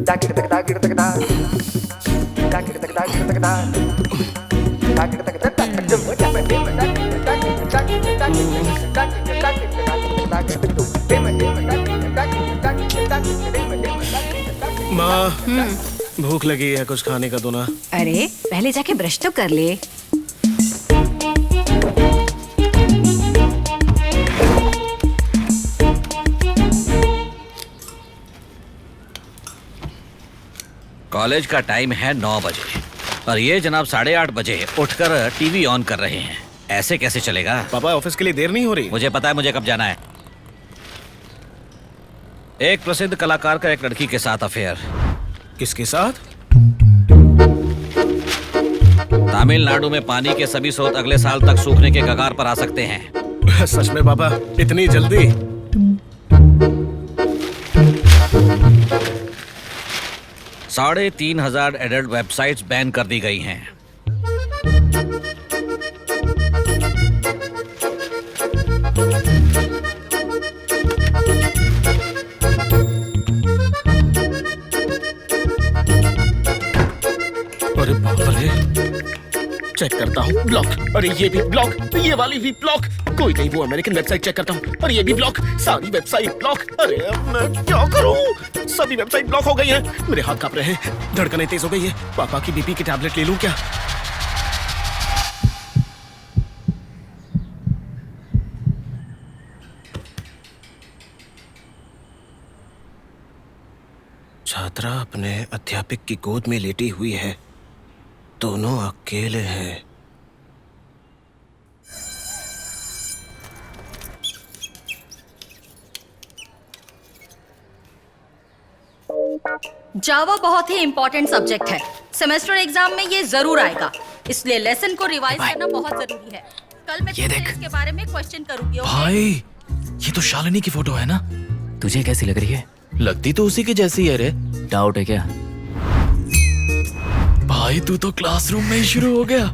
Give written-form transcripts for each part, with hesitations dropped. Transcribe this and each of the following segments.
माँ, भूख लगी है, कुछ खाने का दो ना। अरे पहले जाके ब्रश तो कर ले। कॉलेज का टाइम है 9 बजे और ये जनाब 8:30 बजे उठकर टीवी ऑन कर रहे हैं। ऐसे कैसे चलेगा? पापा, ऑफिस के लिए देर नहीं हो रही? मुझे पता है मुझे कब जाना है। एक प्रसिद्ध कलाकार का एक लड़की के साथ अफेयर। किसके साथ? तमिलनाडु में पानी के सभी स्रोत अगले साल तक सूखने के कगार पर आ सकते हैं। सच में पापा, इतनी जल्दी? 3,500 एडल्ट वेबसाइट्स बैन कर दी गई हैं। अरे बाप रे, चेक करता हूँ। ब्लॉक। अरे ये भी ब्लॉक, ये वाली भी ब्लॉक। कोई नहीं, वो अमेरिकन वेबसाइट चेक करता हूँ। और ये भी ब्लॉक, सारी वेबसाइट ब्लॉक। अरे अब मैं क्या करूँ? सभी वेबसाइट ब्लॉक हो गई हैं। मेरे हाथ कांप रहे हैं, धड़कनें तेज हो गई है। पापा की बीपी की टैबलेट ले लूं क्या? छात्रा अपने अध्यापक की गोद में लेटी हुई है। दोनों अकेले हैं। जावा बहुत ही इम्पोर्टेंट सब्जेक्ट है। सेमेस्टर एग्जाम में ये जरूर आएगा, इसलिए लेसन को रिवाइज करना बहुत जरूरी है। कल मैं तुमसे इसके बारे में क्वेश्चन करूंगी। भाई, ये तो शालिनी की फोटो है ना? तुझे कैसी लग रही है? लगती तो उसी की जैसी है रे। डाउट है क्या? भाई तू तो क्लासरूम में ही शुरू हो गया।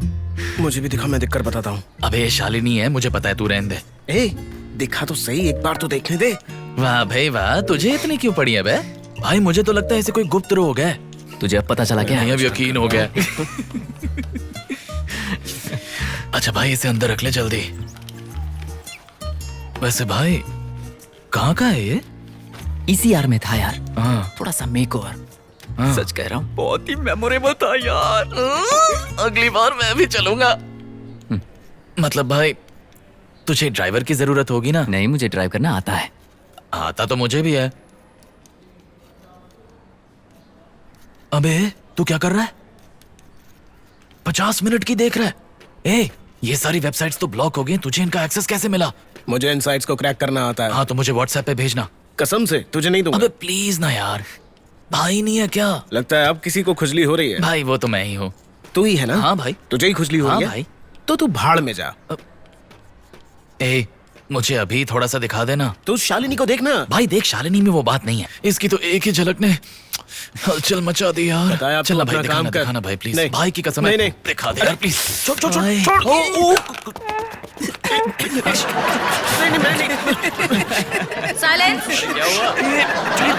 मुझे भी दिखा, मैं दिख कर बताता हूँ। अबे ये शालिनी है, मुझे पता है, तू रहने दे। ए, दिखा तो सही, एक बार तो देखने दे। वाह भाई वाह, तुझे इतनी क्यों पड़ी है बे? भाई मुझे तो लगता है इसे कोई गुप्त रोग है। तुझे अब पता चला क्या? नहीं, अब यकीन हो गया। अच्छा भाई, इसे अंदर रख ले जल्दी। वैसे भाई कहाँ का है ये? ECR में था यार। हाँ। थोड़ा सा मेकओवर। हाँ। सच कह रहा हूँ, बहुत ही मेमोरेबल था यार। अगली बार मैं भी चलूंगा। मतलब भाई, तुझे ड्राइवर की जरूरत होगी ना? नहीं, मुझे ड्राइव करना आता है। आता तो मुझे भी है। अबे तू क्या कर रहा है? 50 मिनट की देख रहा है? ए, ये सारी वेबसाइट्स तो ब्लॉक हो गई, तुझे इनका एक्सेस कैसे मिला? मुझे इन साइट्स को क्रैक करना आता है। हाँ तो मुझे व्हाट्सएप पे भेजना। कसम से तुझे नहीं दूंगा। अबे प्लीज ना यार, भाई नहीं है क्या? लगता है अब किसी को खुजली हो रही है। भाई वो तो मैं ही हूँ। तू ही है ना? हाँ भाई। तुझे ही खुजली हो हाँ रही है? भाई। तो तू भाड़ में जा। ए, मुझे अभी थोड़ा सा दिखा देना। तू शालिनी को देखना। भाई देख, शालिनी में वो बात नहीं है, इसकी तो एक ही झलक ने हलचल मचा दी यार। बताया आपको, चल ना भाई, अपना काम कर। दिखाना भाई प्लीज। नहीं। भाई की कसम नहीं, है, नहीं। दिखा दे यार प्लीज। छोड़ छोड़ छोड़ भाई। छोड़। नहीं, साइलेंस,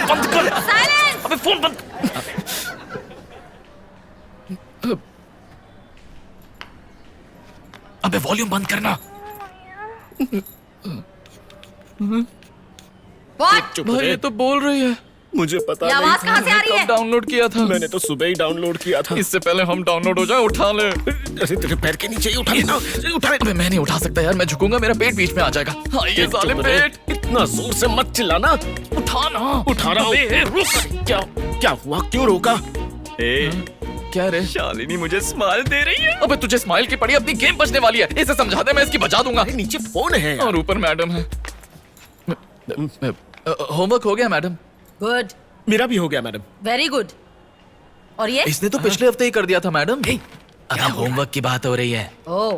बंद कर। साइलेंस। अबे फोन बंद। अबे वॉल्यूम बंद करना। व्हाट? चुप भाई रहे। ये तो बोल रही है। मुझे पता ये नहीं। आवाज कहाँ से आ रही है? कब डाउनलोड किया था? मैंने तो सुबह ही डाउनलोड किया था। इससे पहले हम डाउनलोड हो जाए, उठा ले। अरे तेरे पैर के नीचे ही उठा लेना। उठा ले। अबे मैं नहीं उठा सकता यार, मैं झुकूंगा मेरा पेट बीच में आ जाएगा। हाँ ये चुप जालिम रहे। पेट। इतना जोर से मत चिल्लाना। उठा ना। उठा रहा अबे, हूँ। रुक। क्या क्या हुआ? क्यों रोका? क्या रे? शालिनी मुझे स्माइल दे रही है। अबे तुझे स्माइल की पड़ी, अपनी गेम बचने वाली है। इसे समझा दे, मैं इसकी बजा दूंगा। अरे नीचे फोन है यार। और ऊपर मैडम है। होमवर्क हो गया मैडम? गुड, मेरा भी हो गया मैडम। Very good. और ये? इसने तो पिछले हफ्ते ही कर दिया था मैडम। अबे होमवर्क की बात हो रही है। ओह,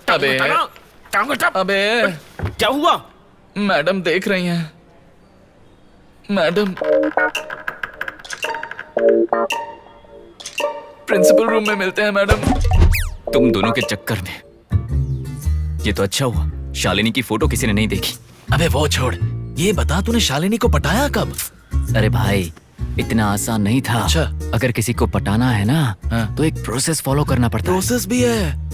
अबे अबे क्या हुआ? मैडम देख रही हैं। मैडम प्रिंसिपल रूम में मिलते हैं मैडम। तुम दोनों के चक्कर में। ये तो अच्छा हुआ शालिनी की फोटो किसी ने नहीं देखी, अबे वो छोड़, ये बता तूने शालिनी को पटाया कब? अरे भाई इतना आसान नहीं था। अच्छा। अगर किसी को पटाना है ना हाँ। तो एक प्रोसेस फॉलो करना पड़ता है। प्रोसेस भी है।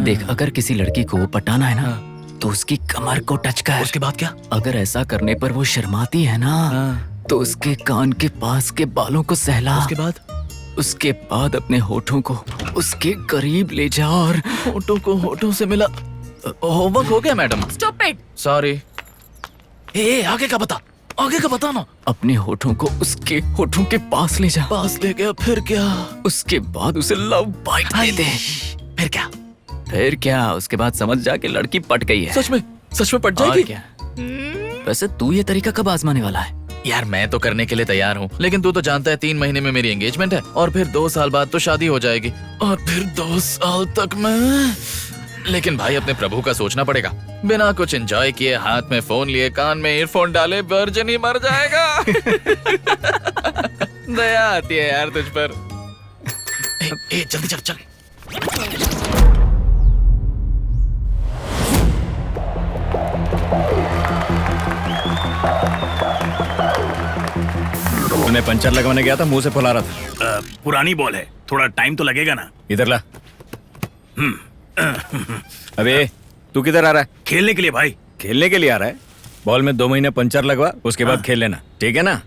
देख, अगर किसी लड़की को पटाना है ना तो उसकी कमर को टच कर। उसके बाद क्या? अगर ऐसा करने पर वो शर्माती है ना तो उसके कान के पास के बालों को सहला। उसके बाद? उसके बाद अपने होठों को उसके करीब ले जा और होठों को होठों से मिला। होमवर्क हो गया मैडम? Stop sorry. ए आगे का बता, आगे का बता ना। अपने होठों को उसके होठों के पास ले जा। पास ले गया, फिर क्या? उसके बाद उसे लव बाइट दे दे। फिर क्या? फिर क्या? उसके बाद समझ जा कि लड़की पट गई है। सच में पट और जाएगी? क्या? वैसे तू ये तरीका कब आजमाने वाला है? यार मैं तो करने के लिए तैयार हूँ, लेकिन तू तो जानता है 3 महीने में मेरी एंगेजमेंट है और फिर 2 साल बाद तो शादी हो जाएगी और फिर 2 साल तक मैं। लेकिन भाई अपने प्रभु का सोचना पड़ेगा। बिना कुछ एंजॉय किए, हाथ में फोन लिए, कान में ईयरफोन डाले, वर्जिन ही मर जाएगा। दया आती है यार तुझ पर। ए, जल्दी चल चल। मैं पंचर लगवाने गया था, मुंह से फुला रहा था। पुरानी बॉल है, थोड़ा टाइम तो लगेगा ना। इधर ला। अबे तू किधर आ रहा है? खेलने के लिए भाई। खेलने के लिए आ रहा है? बॉल में 2 महीने पंचर लगवा, उसके बाद खेल लेना, ठीक है ना?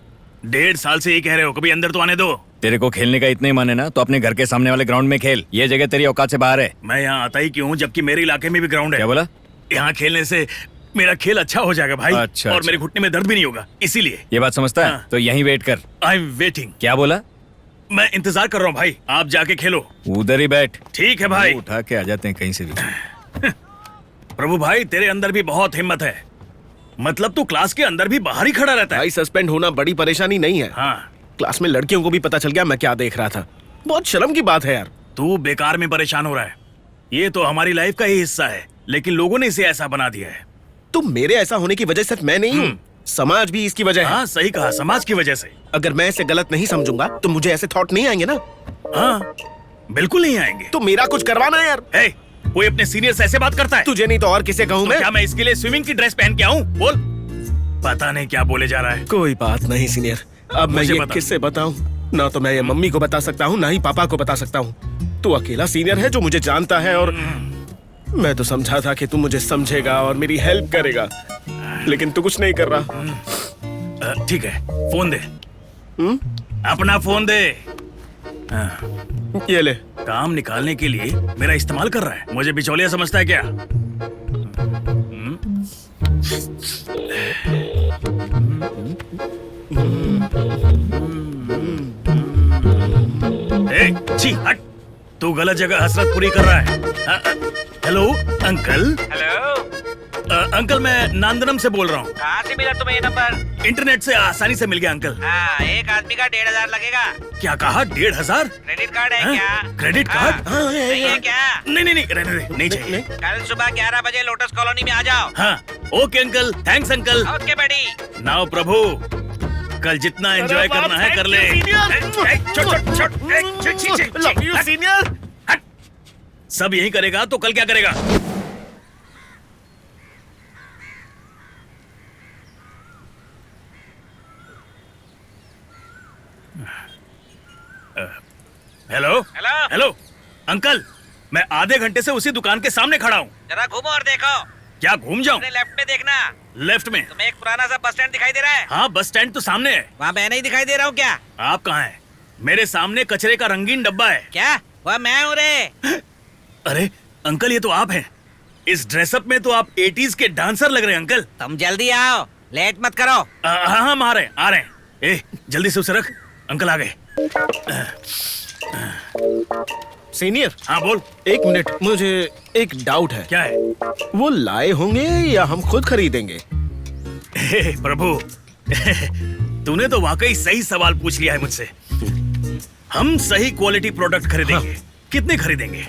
1.5 साल से ये कह रहे हो, कभी अंदर तो आने दो। तेरे को खेलने का इतना ही माने ना तो अपने घर के सामने वाले ग्राउंड में खेल। ये जगह तेरी औकात से बाहर है। मैं यहाँ आता ही क्यों, जबकि मेरे इलाके में भी ग्राउंड है। क्या बोला? यहाँ खेलने से मेरा खेल अच्छा हो जाएगा भाई। अच्छा, और अच्छा। मेरे घुटने में दर्द भी नहीं होगा, इसीलिए। ये बात समझता है? हाँ। तो यहीं वेट कर। I am waiting. क्या बोला? मैं इंतजार कर रहा हूँ भाई, आप जाके खेलो। उधर ही बैठ। ठीक है भाई। उठा के आ जाते हैं कहीं से भी। प्रभु भाई, तेरे अंदर भी बहुत हिम्मत है। मतलब तू क्लास के अंदर भी बाहर ही खड़ा रहता है। भाई सस्पेंड होना बड़ी परेशानी नहीं है। हाँ, क्लास में लड़कियों को भी पता चल गया मैं क्या देख रहा था। बहुत शर्म की बात है यार। तू बेकार में परेशान हो रहा है। ये तो हमारी लाइफ का ही हिस्सा है, लेकिन लोगों ने इसे ऐसा बना दिया है। तो मेरे ऐसा होने की वजह सिर्फ मैं नहीं हूँ, समाज भी इसकी वजह है। हाँ सही कहा, समाज की वजह से। अगर मैं इसे गलत नहीं समझूंगा तो मुझे ऐसे थॉट नहीं आएंगे ना। हाँ बिल्कुल नहीं आएंगे। तो मेरा कुछ करवाना है यार। हे, कोई अपने सीनियर से ऐसे बात करता है? तुझे नहीं तो और किसे कहूँ तो मैं? क्या मैं इसके लिए स्विमिंग की ड्रेस पहन के आऊँ? बोल। पता नहीं क्या बोले जा रहा है। कोई बात नहीं सीनियर, अब मैं मुझे ये बता। किससे बताऊं? ना तो मैं ये मम्मी को बता सकता हूँ, ना ही पापा को बता सकता हूँ। तू अकेला सीनियर है जो मुझे जानता है और मैं तो समझा था कि तू मुझे समझेगा और मेरी हेल्प करेगा, लेकिन तू कुछ नहीं कर रहा। ठीक है, फोन दे। अपना फोन दे। ये ले। काम निकालने के लिए मेरा इस्तेमाल कर रहा है। मुझे बिचौलिया समझता है क्या? छी हट, तू गलत जगह हसरत पूरी कर रहा है। Hello uncle. हेलो अंकल मैं नांदनम से बोल रहा हूँ। कहाँ से मिला तुम्हें ये नंबर? इंटरनेट से आसानी से मिल गया अंकल। हाँ, एक आदमी का 1500 लगेगा। क्या कहा? 1500? क्रेडिट कार्ड है हाँ? क्या? क्रेडिट हाँ। कार्ड? नहीं है क्या? नहीं नहीं नहीं, रहने दे, नहीं चाहिए। कल सुबह 11 बजे लोटस कॉलोनी में आ जाओ। हाँ okay uncle, thanks uncle. Okay बड़ी। नाउ प्रभु, कल जितना एंजॉय करना है कर ले। सीनियर। हट। सब यही करेगा तो कल क्या करेगा? Hello hello. हेलो अंकल, मैं आधे घंटे से उसी दुकान के सामने खड़ा हूँ। जरा घूमो और देखो। क्या घूम जाऊँ? अपने लेफ्ट में देखना। लेफ्ट में? तुम्हें एक पुराना सा बस स्टैंड दिखाई दे रहा है? हाँ बस स्टैंड तो सामने है। वहाँ मैं नहीं दिखाई दे रहा हूँ क्या? आप कहाँ हैं? मेरे सामने कचरे का रंगीन डब्बा है। क्या? वह मैं हूँ रे। अरे अंकल, ये तो आप हैं। इस ड्रेसअप में तो आप 80s के डांसर लग रहे हैं अंकल। तुम जल्दी आओ, लेट मत करो। हाँ हम आ रहे हैं, आ रहे हैं। ए जल्दी से उसे रख, अंकल आ गए। सीनियर। हाँ बोल। 1 मिनट, मुझे एक डाउट है। क्या है? वो लाए होंगे या हम खुद खरीदेंगे? हे प्रभु, तूने तो वाकई सही सवाल पूछ लिया है मुझसे। हम सही क्वालिटी प्रोडक्ट खरीदेंगे। कितने खरीदेंगे?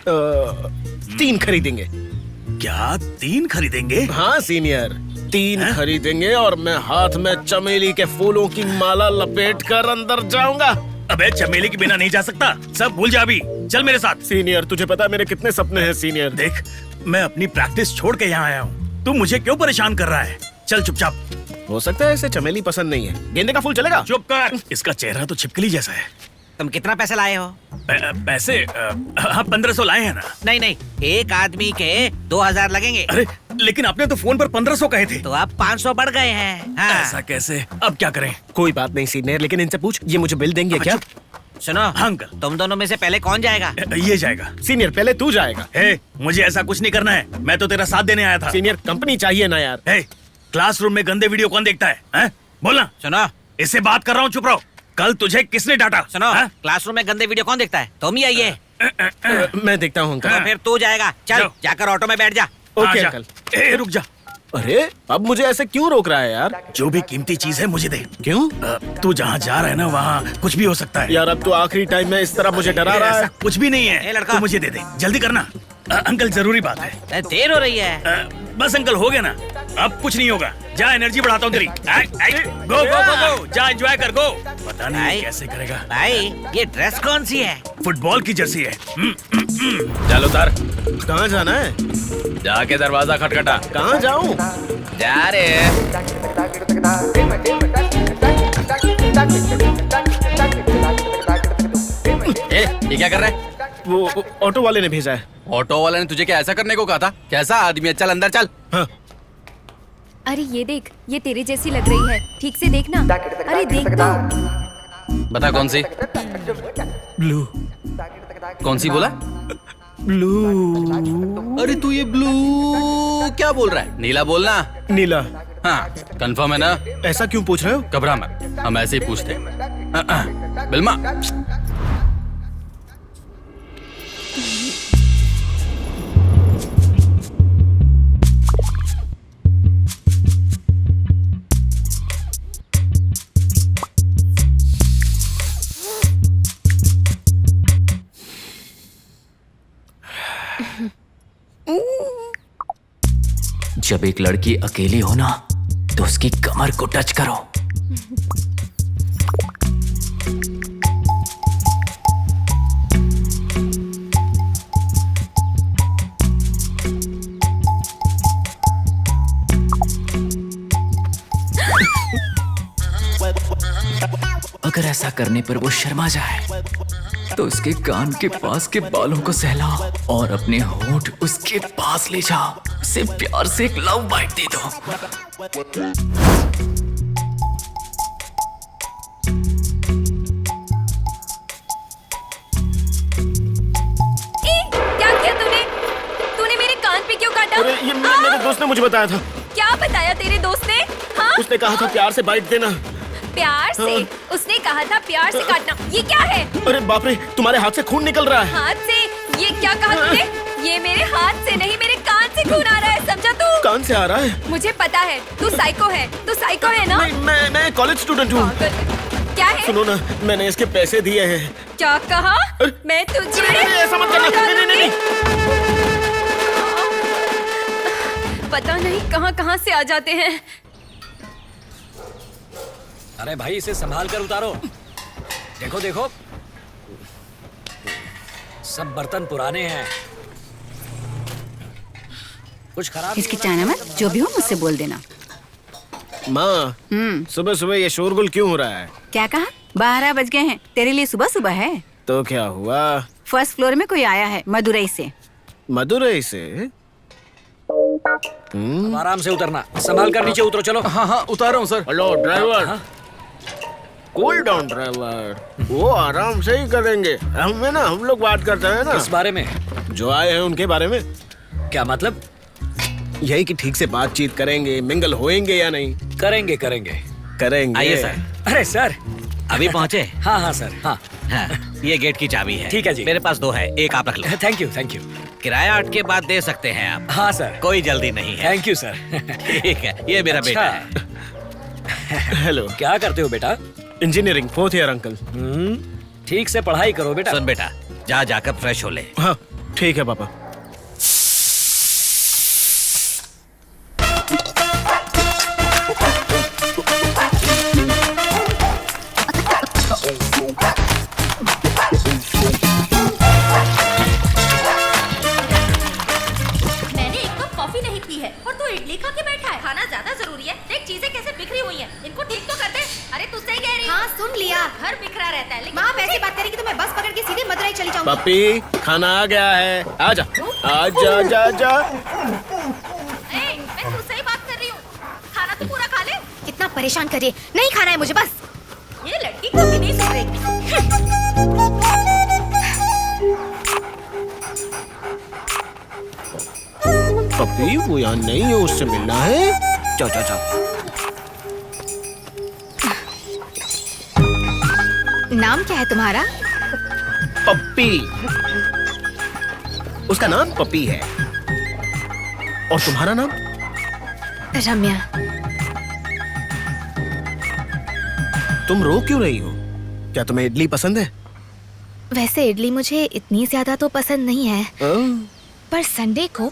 3 खरीदेंगे। क्या 3 खरीदेंगे? हाँ सीनियर, 3 खरीदेंगे और मैं हाथ में चमेली के फूलों की माला लपेट कर अंदर जाऊंगा। अबे चमेली के बिना नहीं जा सकता, सब भूल जा अभी। चल मेरे साथ। सीनियर, तुझे पता है मेरे कितने सपने हैं सीनियर। देख, मैं अपनी प्रैक्टिस छोड़ के यहाँ आया हूँ, तू मुझे क्यों परेशान कर रहा है? चल चुपचाप। हो सकता है इसे चमेली पसंद नहीं है, गेंदे का फूल चलेगा? चुप कर, इसका चेहरा तो छिपकली जैसा है। तुम कितना पैसे लाए हो? पैसे? हाँ, 1500 लाए हैं ना। नहीं नहीं, एक आदमी के 2000 लगेंगे। अरे लेकिन आपने तो फोन पर 1500 कहे थे। तो अब 500 बढ़ गए हैं। हाँ। ऐसा कैसे? अब क्या करें? कोई बात नहीं सीनियर, लेकिन इनसे पूछ, ये मुझे बिल देंगे क्या? सुनो हाँ अंकल। तुम दोनों में से पहले कौन जाएगा? ये जाएगा। सीनियर पहले तू जाएगा। हे, मुझे ऐसा कुछ नहीं करना है, मैं तो तेरा साथ देने आया था। सीनियर कंपनी चाहिए ना यार। हे, क्लासरूम में गंदे वीडियो कौन देखता है? हैं? बोलना। सुनो इससे बात कर रहा हूँ, चुप रहो। कल तुझे किसने डांटा? सुनो, हाँ? क्लासरूम में गंदे वीडियो कौन देखता है? तुम ही आइए। मैं देखता हूँ अंकल। तो फिर तू जाएगा। चल जाओ। जाकर ऑटो में बैठ जा। ओके हाँ, जा। अंकल। रुक जा। अरे अब मुझे ऐसे क्यों रोक रहा है यार? जो भी कीमती चीज है मुझे दे। क्यों? तू जहाँ जा रहा है ना, वहाँ कुछ भी हो सकता है। यार अब तो आखिरी टाइम में इस तरह मुझे डरा रहा ऐसा है। कुछ भी नहीं ए, है। लड़का। तू मुझे दे दे, जल्दी करना। अंकल जरूरी बात है। देर हो रही है। बस अंकल, हो गया ना, अब कुछ नहीं होगा। जा, एनर्जी बढ़ाता हूँ तेरी। गो गो गो गो, जा एंजॉय कर, गो। पता नहीं भाई। ये कैसे करेगा। भाई ये ड्रेस कौन सी है? फुटबॉल की जर्सी है। चल उतर, कहाँ जाना है? जाके दरवाजा खटखटा। कहाँ जाऊँ? जा रे। ये क्या कर रहा है? वो ऑटो वाले ने भेजा है। ऑटो वाले ने तुझे क्या ऐसा करने को कहा था? कैसा आदमी है? चल अंदर चल। हाँ। अरे ये देख, ये तेरे जैसी लग रही है, ठीक से देखना। अरे देख तो। बता कौन सी? ब्लू। कौन सी बोला? ब्लू। अरे तू ये ब्लू क्या बोल रहा है? नीला बोलना। नीला। हाँ, कंफर्म है ना? ऐसा क्यों पूछ रहे हो? घबरा मत, हम ऐसे ही पूछते हैं। बिल्मा। जब एक लड़की अकेली हो ना, तो उसकी कमर को टच करो। अगर ऐसा करने पर वो शर्मा जाए, तो उसके कान के पास के बालों को सहलाओ और अपने होंठ उसके पास ले जाओ। उसे प्यार से एक लव बाइट दे दो। क्या किया तूने? तूने मेरे कान पे क्यों काटा? अरे ये मेरे दोस्त ने मुझे बताया था। क्या बताया तेरे दोस्त ने? हाँ? उसने कहा था प्यार से बाइट देना। प्यार से? उसने कहा था प्यार से काटना। ये क्या है? अरे बाप रे, तुम्हारे हाथ से खून निकल रहा है। हाथ से? ये क्या कहा तूने? ये मेरे हाथ से नहीं, मेरे कान से खून आ रहा है, समझा तू? कान से आ रहा है? मुझे पता है, तू साइको है। तू साइको है ना? नहीं, मैं कॉलेज स्टूडेंट हूँ। पागल। क्या है? सुनो ना, मैंने इसके पैसे दिए हैं। क्या कहा? मैं तुझे ऐसा मत करना। नहीं। पता नहीं कहाँ से आ जाते हैं। अरे भाई इसे संभाल कर उतारो। देखो देखो, सब बर्तन पुराने हैं, कुछ खराब। इसकी चाइना मत, जो भी हो मुझसे बोल देना। माँ, सुबह सुबह ये शोरगुल क्यों हो रहा है? क्या कहा? 12 बज गए हैं। तेरे लिए सुबह सुबह है। तो क्या हुआ? फर्स्ट फ्लोर में कोई आया है, मदुरई से। मदुरई से? अब आराम से उतरना, संभाल कर नीचे उतरो। चलो। हाँ हाँ, उतार रहा हूँ sir. Hello driver. Cool down driver, वो आराम से ही करेंगे। हम लोग बात करते हैं ना। किस बारे में? जो आए हैं उनके बारे में। क्या मतलब? यही कि ठीक से बातचीत करेंगे, मिंगल होएंगे या नहीं? करेंगे। करेंगे। आइए सर। अरे सर, अभी पहुँचे? हाँ सर, हाँ। हाँ, ये गेट की चाबी है। ठीक है जी। मेरे पास 2 है, एक आप रख लो। Thank you. किराया 8 के बाद दे सकते हैं आप। हाँ सर। कोई जल्दी नहीं है। Thank you sir. ठीक है, ये मेरा बेटा है। हेलो। क्या करते हो बेटा? Engineering 4th year uncle. ठीक से पढ़ाई करो बेटा। सुन बेटा, जाकर फ्रेश हो ले। हाँ ठीक है पापा। इडली खा के बैठा है। खाना ज्यादा जरूरी है। देख चीजें कैसे बिखरी हुई हैं। इनको ठीक तो कर दे। अरे तू सही कह रही है। हाँ सुन लिया। घर बिखरा रहता है। लेकिन माँ आप ऐसी बात करेगी तो मैं बस पकड़ के सीधे मदुरई चली जाऊंगी। पप्पी खाना आ गया है, आजा आजा जा जा। मैं तुझसे ही बात कर रही हूँ। खाना तो पूरा खा ले। कितना परेशान करिए, नहीं खाना है मुझे बस। ये लड़की कभी नहीं सुधरेगी। पप्पी वो यहाँ नहीं है, उससे मिलना है। जाओ जाओ जाओ। नाम क्या है तुम्हारा? पप्पी। उसका नाम पप्पी है। और तुम्हारा नाम? रम्या। तुम रो क्यों रही हो? क्या तुम्हें इडली पसंद है? वैसे इडली मुझे इतनी ज्यादा तो पसंद नहीं है, पर संडे को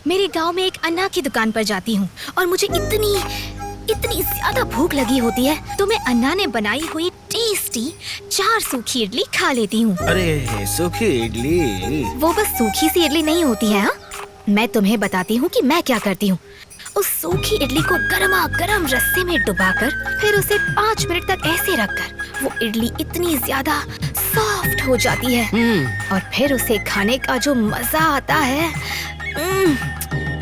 मेरे गांव में एक अन्ना की दुकान पर जाती हूँ और मुझे इतनी ज्यादा भूख लगी होती है तो मैं अन्ना ने बनाई हुई टेस्टी 4 सूखी इडली खा लेती हूँ। अरे सूखी इडली। वो बस सूखी सी इडली नहीं होती है। हाँ, मैं तुम्हें बताती हूँ कि मैं क्या करती हूँ। उस सूखी इडली को गरमा गरम रस्से में डुबाकर फिर उसे 5 मिनट तक ऐसे रखकर वो इडली इतनी ज्यादा सॉफ्ट हो जाती है और फिर उसे खाने का जो मजा आता है,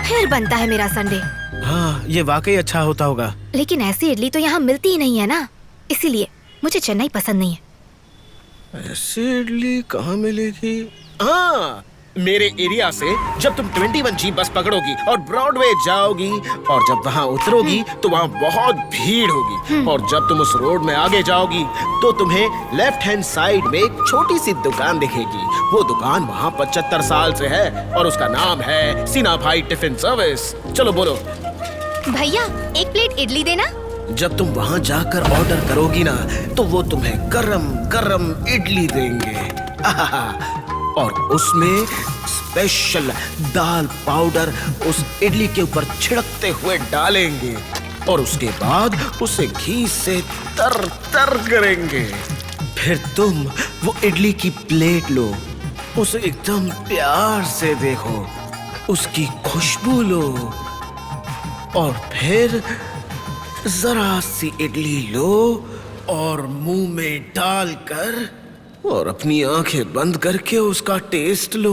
फिर बनता है मेरा संडे। हाँ ये वाकई अच्छा होता होगा। लेकिन ऐसी इडली तो यहाँ मिलती ही नहीं है ना, इसीलिए मुझे चेन्नई पसंद नहीं है। ऐसी इडली कहाँ मिलेगी? हाँ मेरे एरिया से जब तुम 21G बस पकड़ोगी और ब्रॉडवे जाओगी और जब वहाँ उतरोगी तो वहाँ बहुत भीड़ होगी और जब तुम उस रोड में आगे जाओगी तो तुम्हें लेफ्ट हैंड साइड में एक छोटी सी दुकान दिखेगी। वो दुकान वहाँ 75 साल से है और उसका नाम है सीना भाई टिफिन सर्विस। चलो बोलो। भैया 1 प्लेट इडली देना। जब तुम वहाँ जाकर ऑर्डर करोगी ना तो वो तुम्हें गरम गरम इडली देंगे और उसमें स्पेशल दाल पाउडर उस इडली के ऊपर छिड़कते हुए डालेंगे और उसके बाद उसे घी से तर तर करेंगे। फिर तुम वो इडली की प्लेट लो, उसे एकदम प्यार से देखो, उसकी खुशबू लो और फिर जरा सी इडली लो और मुंह में डालकर और अपनी आंखें बंद करके उसका टेस्ट लो।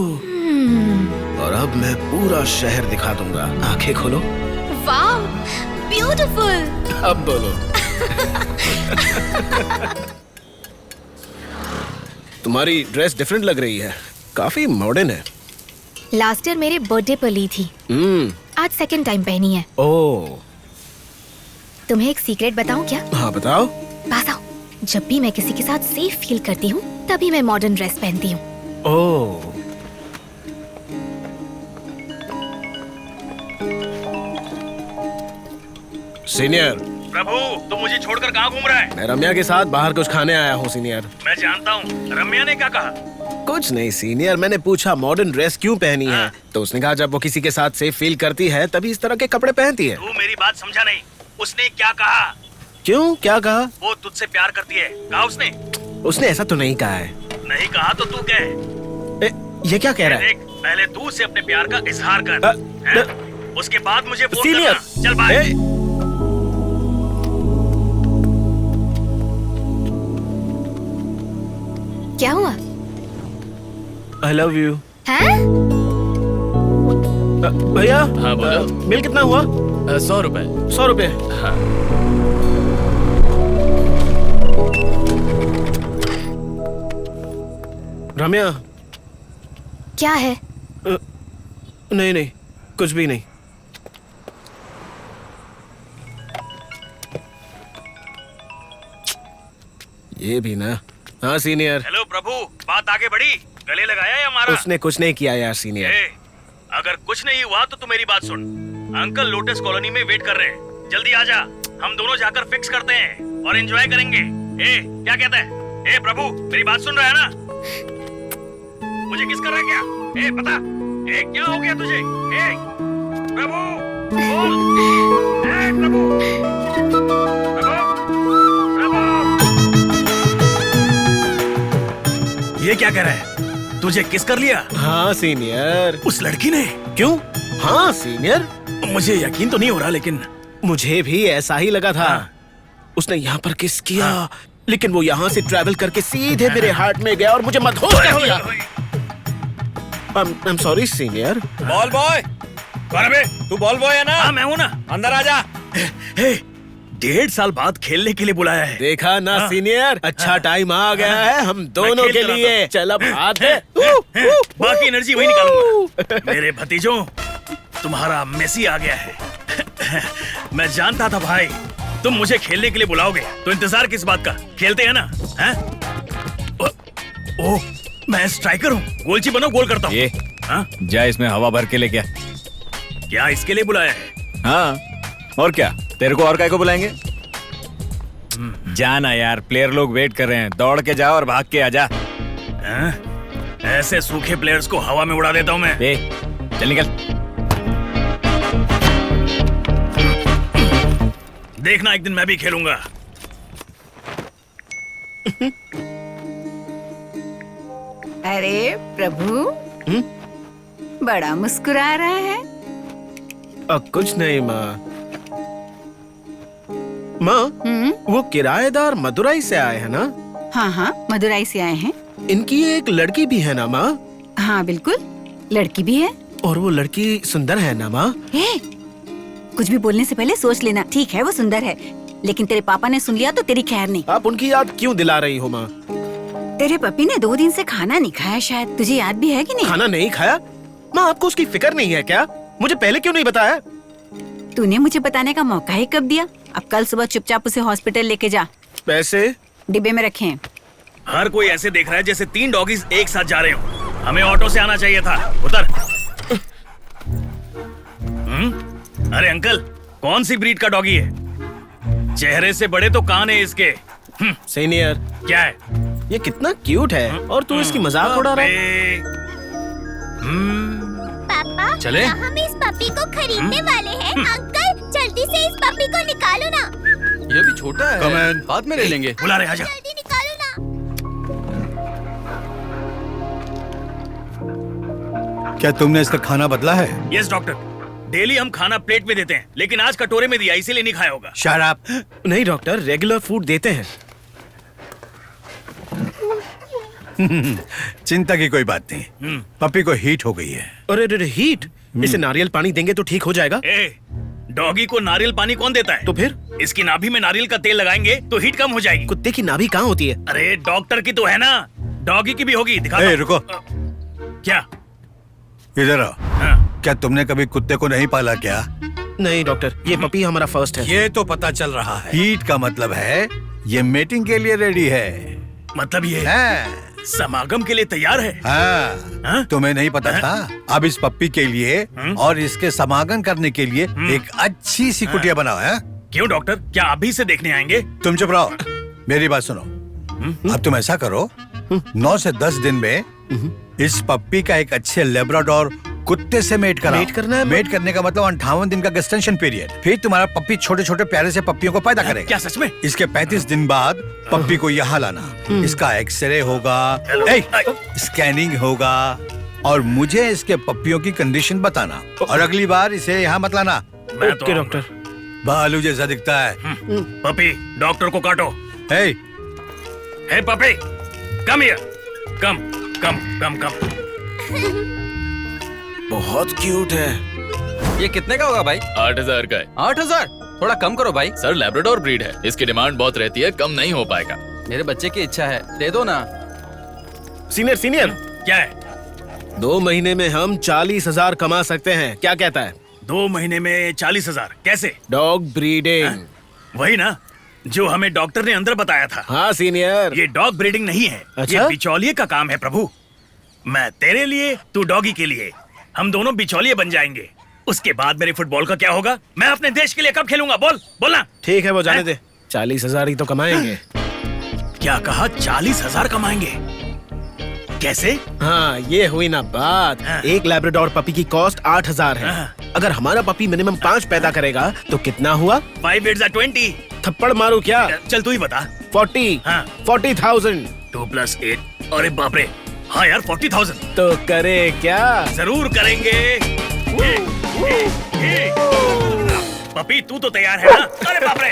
और अब मैं पूरा शहर दिखा दूंगा। आंखें खोलो। वाव, ब्यूटीफुल। अब बोलो। तुम्हारी ड्रेस डिफरेंट लग रही है, काफी मॉडर्न है। लास्ट ईयर मेरे बर्थडे पर ली थी, आज सेकंड टाइम पहनी है। ओह तुम्हें एक सीक्रेट बताऊं क्या? हाँ बताओ। पास आओ। जब भी मैं किसी के साथ सेफ फील करती हूँ तभी मैं मॉडर्न ड्रेस पहनती हूँ। ओह सीनियर। प्रभु तुम मुझे छोड़कर कहाँ घूम रहा है? मैं रम्या के साथ बाहर कुछ खाने आया हूँ सीनियर। मैं जानता हूँ। रम्या ने क्या कहा? कुछ नहीं सीनियर, मैंने पूछा मॉडर्न ड्रेस क्यों पहनी है तो उसने कहा जब वो किसी के साथ सेफ फील करती है तभी इस तरह के कपड़े पहनती है। तू मेरी बात समझा नहीं। उसने क्या कहा? क्यों, क्या कहा? वो तुझसे प्यार करती है, कहा उसने? उसने ऐसा तो नहीं कहा है। नहीं कहा तो तू कहे। ये क्या कह रहा है? देख, पहले तू उसे अपने प्यार का इजहार कर, उसके बाद मुझे फोन करना। चल बाय। क्या हुआ? I love you। हैं? भैया। हाँ बोलो। बिल कितना हुआ? 100 रुपए। 100 रुपए। हाँ। रम्या। क्या है? नहीं नहीं कुछ भी नहीं। ये भी ना। हाँ सीनियर। हेलो प्रभु, बात आगे बढ़ी? गले लगाया या मारा? उसने कुछ नहीं किया यार सीनियर। अगर कुछ नहीं हुआ तो तू मेरी बात सुन। अंकल लोटस कॉलोनी में वेट कर रहे हैं, जल्दी आ जा। हम दोनों जाकर फिक्स करते हैं और एंजॉय करेंगे। क्या कहता है? प्रभु मेरी बात सुन रहा है ना? मुझे किस कर रहा है क्या? पता क्या हो गया तुझे? प्रभु बोल। प्रभु ये क्या कह रहा है? तुझे किस कर लिया? हाँ सीनियर। उस लड़की ने? क्यों? हाँ सीनियर। मुझे यकीन तो नहीं हो रहा, लेकिन मुझे भी ऐसा ही लगा था। उसने यहाँ पर किस किया, लेकिन वो यहाँ से ट्रैवल करके सीधे मेरे हार्ट में गया और मुझे मदहोश कर दिया। I'm sorry senior. Ball boy कौन है बे? तू बॉल बॉय है ना? हाँ मैं हूँ ना। अंदर आ जा। 1.5 साल बाद खेलने के लिए बुलाया है। देखा ना सीनियर, अच्छा टाइम आ गया है हम दोनों के लिए। चल अब हाथ है। बाकी एनर्जी वही निकालूंगा। मेरे भतीजों, तुम्हारा मेसी आ गया है। मैं जानता था भाई तुम मुझे खेलने के लिए बुलाओगे, तो इंतजार किस बात का? खेलते हैं ना? हैं? ओह, मैं स्ट्राइकर हूँ। गोलची बनो, गोल करता हूँ। ये जा इसमें हवा भर के ले। क्या इसके लिए बुलाया है? हाँ, और क्या, तेरे को और काय को बुलाएंगे? जाना यार, प्लेयर लोग वेट कर रहे हैं। दौड़ के जाओ और भाग के आजा। ऐसे सूखे प्लेयर्स को हवा में उड़ा देता हूँ मैं। चल निकल। देखना एक दिन मैं भी खेलूंगा। अरे प्रभु, बड़ा मुस्कुरा रहा है। कुछ नहीं माँ। माँ, वो किराएदार मदुरई से आए हैं ना? हाँ हाँ, मदुरई से आए हैं। इनकी एक लड़की भी है ना माँ? हाँ बिल्कुल, लड़की भी है। और वो लड़की सुंदर है ना माँ? कुछ भी बोलने से पहले सोच लेना। ठीक है, वो सुंदर है, लेकिन तेरे पापा ने सुन लिया तो तेरी खैर नहीं। आप उनकी याद क्यों दिला रही हो माँ? तेरे पपी ने 2 दिन से खाना नहीं खाया, शायद तुझे याद भी है कि नहीं? खाना नहीं खाया? माँ, आपको उसकी फिक्र नहीं है क्या? मुझे पहले क्यों नहीं बताया? तूने मुझे बताने का मौका ही कब दिया? अब कल सुबह चुपचाप उसे हॉस्पिटल लेके जा। पैसे डिब्बे में रखे हैं। हर कोई ऐसे देख रहा है जैसे 3 डॉगीज एक साथ जा रहे हो। हमें ऑटो से आना चाहिए था। उतर। अरे अंकल, कौन सी ब्रीड का डॉगी है? चेहरे से बड़े तो कान है इसके। सीनियर, क्या है? ये कितना क्यूट है और तू इसकी मजाक उड़ा रहा है। पापा, चले? हम इस पपी को खरीदने वाले हैं। अंकल, जल्दी से इस पपी को निकालो ना। ये भी छोटा है, बाद में ले लेंगे। बुला रहे, आजा। जल्दी निकालो ना। क्या तुमने इसका खाना बदला है? यस डॉक्टर, डेली हम खाना प्लेट में देते हैं, लेकिन आज कटोरे में दिया, इसीलिए नहीं खाया होगा। शराब नहीं डॉक्टर, रेगुलर फूड देते हैं। चिंता की कोई बात नहीं, पपी को हीट हो गई है। अरे हीट? इसे नारियल पानी देंगे तो ठीक हो जाएगा। डॉगी को नारियल पानी कौन देता है? तो फिर इसकी नाभि में नारियल का तेल लगाएंगे तो हीट कम हो जाएगी। कुत्ते की नाभि कहाँ होती है? अरे डॉक्टर की तो है ना, डॉगी की भी होगी। दिखा। रुको। क्या? इधर आओ। क्या तुमने कभी कुत्ते को नहीं पाला क्या? नहीं डॉक्टर, ये पपी हमारा फर्स्ट है। ये तो पता चल रहा है। हीट का मतलब है ये मीटिंग के लिए रेडी है। मतलब ये है समागम के लिए तैयार है। हाँ। तुम्हें नहीं पता था? अब इस पप्पी के लिए और इसके समागम करने के लिए एक अच्छी सी कुटिया बनाओ है। क्यों डॉक्टर, क्या अभी से देखने आएंगे? तुम चुप रहो, मेरी बात सुनो। अब तुम ऐसा करो, 9 से 10 दिन में इस पप्पी का एक अच्छे लेब्राडोर कुत्ते से मेट कराओ। मेट करना है? मेट करने का मतलब 58 दिन का गेस्टेशन पीरियड। फिर तुम्हारा पप्पी छोटे छोटे प्यारे से पप्पियों को पैदा करेगा। क्या सच में? इसके 35 दिन बाद पप्पी को यहाँ लाना। इसका एक्सरे होगा, स्कैनिंग होगा और मुझे इसके पप्पियों की कंडीशन बताना। और अगली बार इसे यहाँ मत लाना। Okay doctor. भालू जैसा दिखता है। पपी, डॉक्टर को काटो। हे पपी, कम हियर। कम कम कम कम। बहुत क्यूट है। ये कितने का होगा भाई? 8,000 का है। 8,000? थोड़ा कम करो भाई। सर, लैब्राडोर ब्रीड है, इसकी डिमांड बहुत रहती है, कम नहीं हो पाएगा। मेरे बच्चे की इच्छा है, दे दो ना। सीनियर क्या है? 2 महीने में हम 40,000 कमा सकते हैं, क्या कहता है? 2 महीने में 40,000 कैसे? Dog breeding. वही ना जो हमें डॉक्टर ने अंदर बताया था। हाँ सीनियर, ये डॉग ब्रीडिंग नहीं है। अच्छा? ये बिचौलिए का काम है प्रभु। मैं तेरे लिए, तू डॉगी के लिए, हम दोनों बिचौलिए बन जाएंगे। उसके बाद मेरे फुटबॉल का क्या होगा? मैं अपने देश के लिए कब खेलूंगा? बोलना। ठीक है, वो जाने दे। 40,000 ही तो कमाएंगे। क्या कहा? 40,000 कमाएंगे? कैसे? हाँ, ये हुई ना बात। एक लैब्राडोर पपी की कॉस्ट 8,000 है। अगर हमारा पपी मिनिमम 5 पैदा करेगा तो कितना हुआ? 5 8 20। थप्पड़ मारू क्या? चल तू ही बता। 40,000। 2 + 8। अरे बाप रे, हाँ यार 40,000। तो करे क्या? जरूर करेंगे। पपी तू तो तैयार है ना? अरे बाप रे!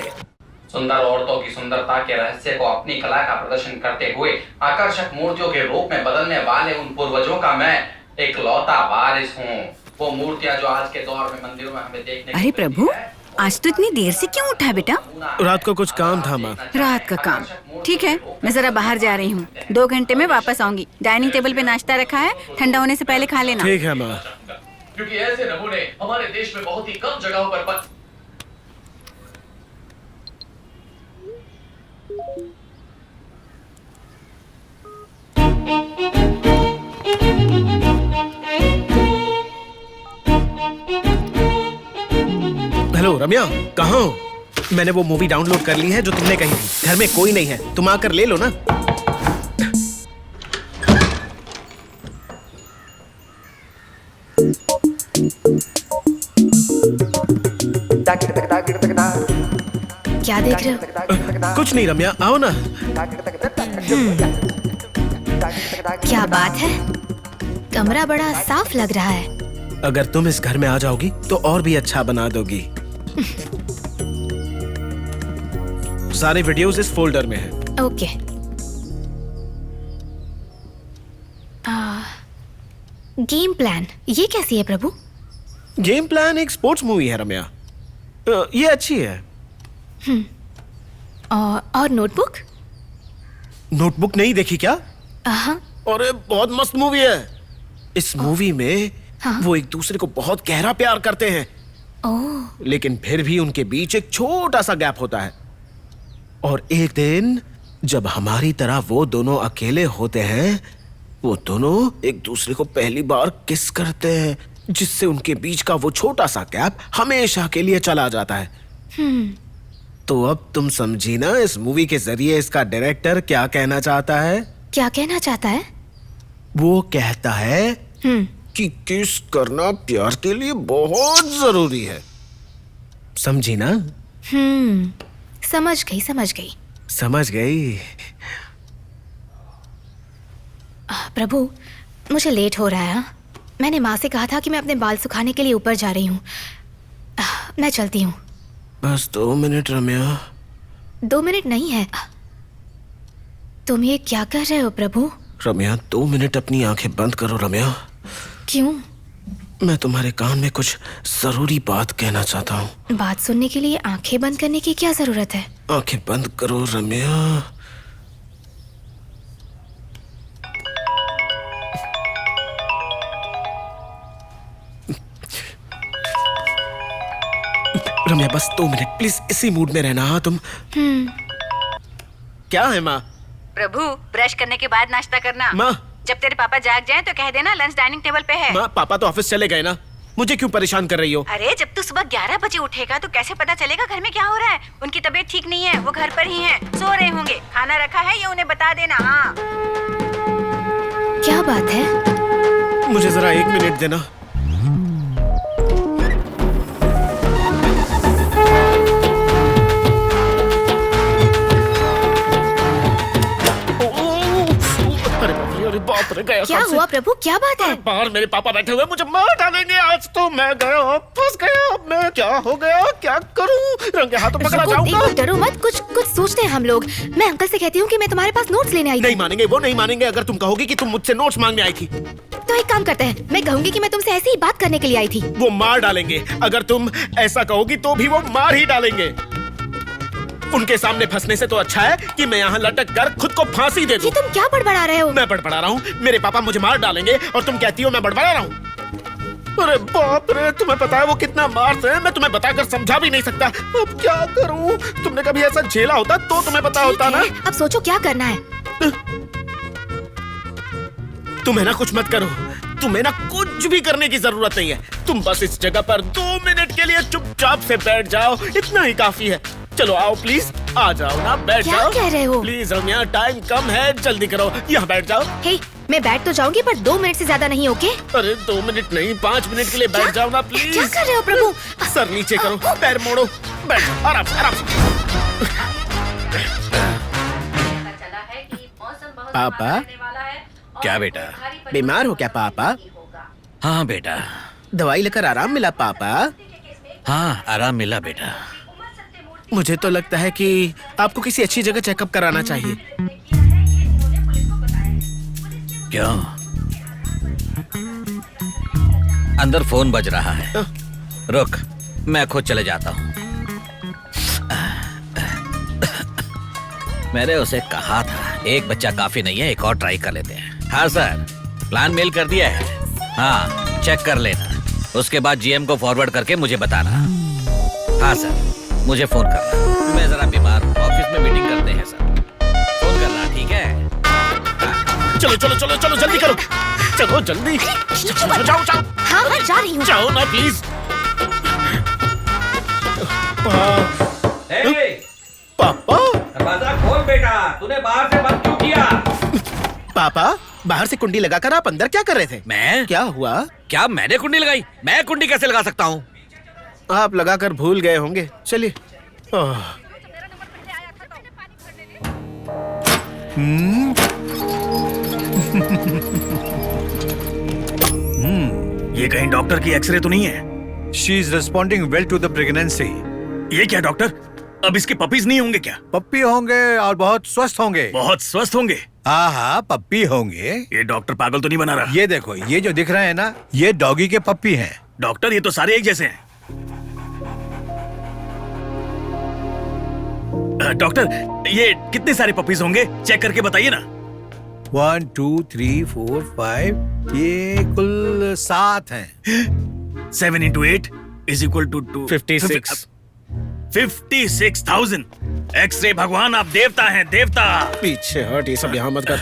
सुंदर औरतों की सुंदरता के रहस्य को अपनी कला का प्रदर्शन करते हुए आकर्षक मूर्तियों के रूप में बदलने वाले उन पूर्वजों का मैं एक लौता वारिस हूँ। वो मूर्तियाँ जो आज के दौर में मंदिरों में हमें देखने अरे प्रभु, आज तो इतनी देर से क्यों उठा बेटा? रात को कुछ काम था माँ। रात का काम? ठीक है, मैं जरा बाहर जा रही हूँ, 2 घंटे में वापस आऊंगी। डाइनिंग टेबल पे नाश्ता रखा है, ठंडा होने से पहले खा लेना। ठीक है माँ। क्योंकि ऐसे नमूने हमारे देश में बहुत ही कम जगहों पर हेलो रम्या, कहाँ हो? मैंने वो मूवी डाउनलोड कर ली है जो तुमने कही थी। घर में कोई नहीं है, तुम आकर ले लो ना। क्या देख रहे हो? कुछ नहीं रम्या, आओ ना। क्या बात है, कमरा बड़ा साफ लग रहा है। अगर तुम इस घर में आ जाओगी तो और भी अच्छा बना दोगी। सारे वीडियोस इस फोल्डर में हैं। ओके। गेम प्लान ये कैसी है प्रभु? गेम प्लान एक स्पोर्ट्स मूवी है रम्या। ये अच्छी है। और नोटबुक? नोटबुक नहीं देखी क्या? अरे बहुत मस्त मूवी है। इस मूवी में वो एक दूसरे को बहुत गहरा प्यार करते हैं। लेकिन फिर भी उनके बीच एक छोटा सा गैप होता है। और एक दिन जब हमारी तरह वो दोनों अकेले होते हैं, वो दोनों एक दूसरे को पहली बार किस करते हैं, जिससे उनके बीच का वो छोटा सा गैप हमेशा के लिए चला जाता है। तो अब तुम समझी ना इस मूवी के जरिए इसका डायरेक्टर क्या कहना चाहता है? क्या कहना चाहता है? वो कहता है कि किस करना प्यार के लिए बहुत जरूरी है। समझी ना? समझ गई समझ गई समझ गई। प्रभु, मुझे लेट हो रहा है। मैंने माँ से कहा था कि मैं अपने बाल सुखाने के लिए ऊपर जा रही हूँ। मैं चलती हूँ। बस 2 मिनट रम्या। 2 मिनट नहीं है। तुम ये क्या कर रहे हो प्रभु? रम्या 2 मिनट अपनी आंखें बंद करो रम्या। क्यों? मैं तुम्हारे कान में कुछ जरूरी बात कहना चाहता हूँ। बात सुनने के लिए आंखें बंद करने की क्या जरूरत है? आंखें बंद करो रम्या। रम्या बस 2 मिनट प्लीज, इसी मूड में रहना। हाँ तुम क्या है माँ? प्रभु, ब्रश करने के बाद नाश्ता करना। माँ, जब तेरे पापा जाग जाएं तो कह देना लंच डाइनिंग टेबल पे है। माँ, पापा तो ऑफिस चले गए ना, मुझे क्यों परेशान कर रही हो? अरे जब तू सुबह 11 बजे उठेगा तो कैसे पता चलेगा घर में क्या हो रहा है? उनकी तबीयत ठीक नहीं है, वो घर पर ही हैं, सो रहे होंगे। खाना रखा है ये उन्हें बता देना। हाँ। क्या बात है? मुझे जरा 1 मिनट देना। बाप रे, गया। क्या हुआ प्रभु, क्या बात है? बाहर मेरे पापा बैठे हुए, मुझे मार डालेंगे आज तो। मैं गया, फंस गया। मैं क्या हो गया, क्या करूं? रंगे हाथों पकड़ा जाऊंगा। डरो मत, कुछ सोचते हैं हम लोग। मैं अंकल से कहती हूँ कि मैं तुम्हारे पास नोट्स लेने आई थी। नहीं मानेंगे, वो नहीं मानेंगे अगर तुम कहोगी कि तुम मुझसे नोट्स मांगने आई थी। तो एक काम करते हैं, मैं कहूंगी कि मैं तुमसे ऐसी ही बात करने के लिए आई थी। वो मार डालेंगे। अगर तुम ऐसा कहोगी तो भी वो मार ही डालेंगे। उनके सामने फंसने से तो अच्छा है कि मैं यहाँ लटक कर खुद को फांसी दे दूं। ये तुम क्या बड़बड़ा रहे हो? मैं बड़बड़ा रहा हूँ? मेरे पापा मुझे मार डालेंगे और तुम कहती हो मैं बड़बड़ा रहा हूँ। अरे बाप रे, तुम्हें पता है वो कितना मारते हैं? मैं तुम्हें बताकर समझा भी नहीं सकता। अब क्या करूँ? तुमने कभी ऐसा झेला होता तो तुम्हें पता होता ना। अब सोचो क्या करना है। तुम्हें ना कुछ मत करो, तुम्हें ना कुछ भी करने की जरूरत नहीं है। तुम बस इस जगह पर 2 मिनट के लिए चुपचाप से बैठ जाओ, इतना ही काफी है। चलो आओ प्लीज, आ जाओ ना, बैठ जाओ। क्या कह रहे हो? प्लीज रम्या, टाइम कम है, जल्दी करो, यहाँ बैठ जाओ। हे, मैं बैठ तो जाऊंगी पर 2 मिनट से ज्यादा नहीं। ओके? अरे 2 मिनट नहीं, 5 मिनट के लिए बैठ जाओ ना प्लीज। क्या कर रहे हो प्रभु? सर नीचे करो, पैर मोड़ो, बैठ जाओ आराम से, आराम से। पापा? क्या बेटा? बीमार हो क्या पापा? हाँ बेटा, दवाई लेकर आराम मिला पापा? हाँ, आराम मिला बेटा। मुझे तो लगता है कि आपको किसी अच्छी जगह चेकअप कराना चाहिए। क्यों? अंदर फोन बज रहा है। रुक, मैं खुद चले जाता हूँ। मैंने उसे कहा था एक बच्चा काफी नहीं है, एक और ट्राई कर लेते हैं। हाँ सर, प्लान मेल कर दिया है। हाँ, चेक कर लेना, उसके बाद जीएम को फॉरवर्ड करके मुझे बताना। हाँ सर, मुझे फोन करना, मैं जरा बीमार हूँ, ऑफिस में मीटिंग करते हैं सर। फोन करना, ठीक है? चलो चलो चलो चलो, जल्दी करो, चलो जल्दी, जाओ जाओ जाओ। हाँ हाँ, जा रही हूँ। जाओ ना प्लीज। पापा, दरवाजा खोल बेटा, तूने बाहर से बंद क्यों किया? पापा, बाहर से कुंडी लगाकर आप अंदर क्या कर रहे थे? मैं? क्या हुआ? क्या मैंने कुंडी लगाई? मैं कुंडी कैसे लगा सकता हूँ? आप लगाकर भूल गए होंगे। चलिए। ये कहीं डॉक्टर की एक्सरे तो नहीं है? She is responding well to the pregnancy. ये क्या डॉक्टर, अब इसके पपीज नहीं होंगे क्या? पप्पी होंगे और बहुत स्वस्थ होंगे। बहुत स्वस्थ होंगे? हाँ हाँ, पप्पी होंगे। ये डॉक्टर पागल तो नहीं बना रहा? ये देखो, ये जो दिख रहे हैं ना, ये डॉगी के पप्पी हैं। डॉक्टर, ये तो सारे एक जैसे हैं। डॉक्टर, ये कितने सारे पपीज होंगे, चेक करके बताइए ना। 1 2 3 4 5, ये कुल 7 हैं। 7 into 8 is equal to 56। 56,000। X ray भगवान, आप देवता हैं, देवता। पीछे हट, ये सब यहाँ मत कर।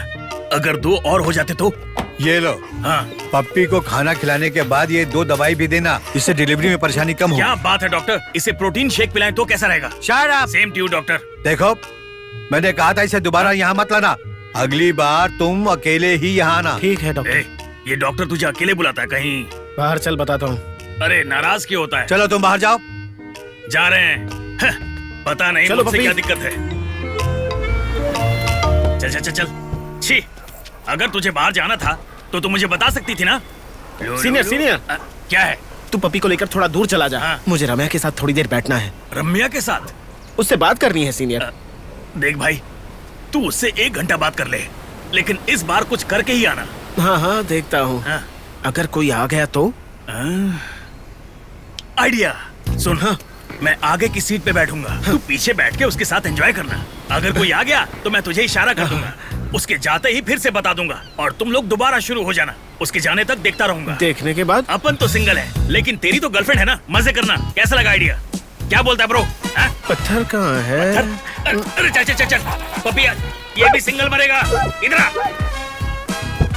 अगर 2 और हो जाते तो? ये लो। हाँ। पप्पी को खाना खिलाने के बाद ये 2 दवाई भी देना, इससे डिलीवरी में परेशानी कम होगी। क्या बात है डॉक्टर, इसे प्रोटीन शेक पिलाएं तो कैसा रहेगा? Shut up! Same to you doctor. देखो, मैंने कहा था इसे दोबारा यहाँ मत लाना। अगली बार तुम अकेले ही यहाँ आना। ठीक है डॉक्टर। ये डॉक्टर तुझे अकेले बुलाता है कहीं? बाहर चल, बताता हूँ। अरे नाराज क्यों होता है? चलो तुम बाहर जाओ। जा रहे हैं। पता नहीं चलो मुझसे पप्पी। क्या दिक्कत है। चल चल चल चल। छी, अगर तुझे बाहर जाना था तो तू मुझे बता सकती थी ना। सीनियर सीनियर, क्या है? तू पप्पी को लेकर थोड़ा दूर चला जा। हाँ। मुझे रम्या के साथ थोड़ी देर बैठना है। रम्या के साथ? उससे बात करनी है सीनियर। देख भाई, तू उससे 1 घंटा बात कर ले, लेकिन इस बार कुछ करके ही आना। हाँ हाँ, देखता हूँ। हाँ। अगर कोई आ गया तो? आइडिया सुन। हाँ। मैं आगे की सीट पे बैठूंगा, तू पीछे बैठ के उसके साथ एंजॉय करना। अगर कोई आ गया तो मैं तुझे इशारा कर दूंगा, उसके जाते ही फिर से बता दूंगा और तुम लोग दोबारा शुरू हो जाना। उसके जाने तक देखता रहूंगा। देखने के बाद? अपन तो सिंगल है, लेकिन तेरी तो गर्लफ्रेंड है ना। मजे करना। कैसा लगा आइडिया? क्या बोलता है ब्रो? पत्थर कहाँ है? अरे चल चल चल चल पपिया, ये भी सिंगल मरेगा। इधर आ।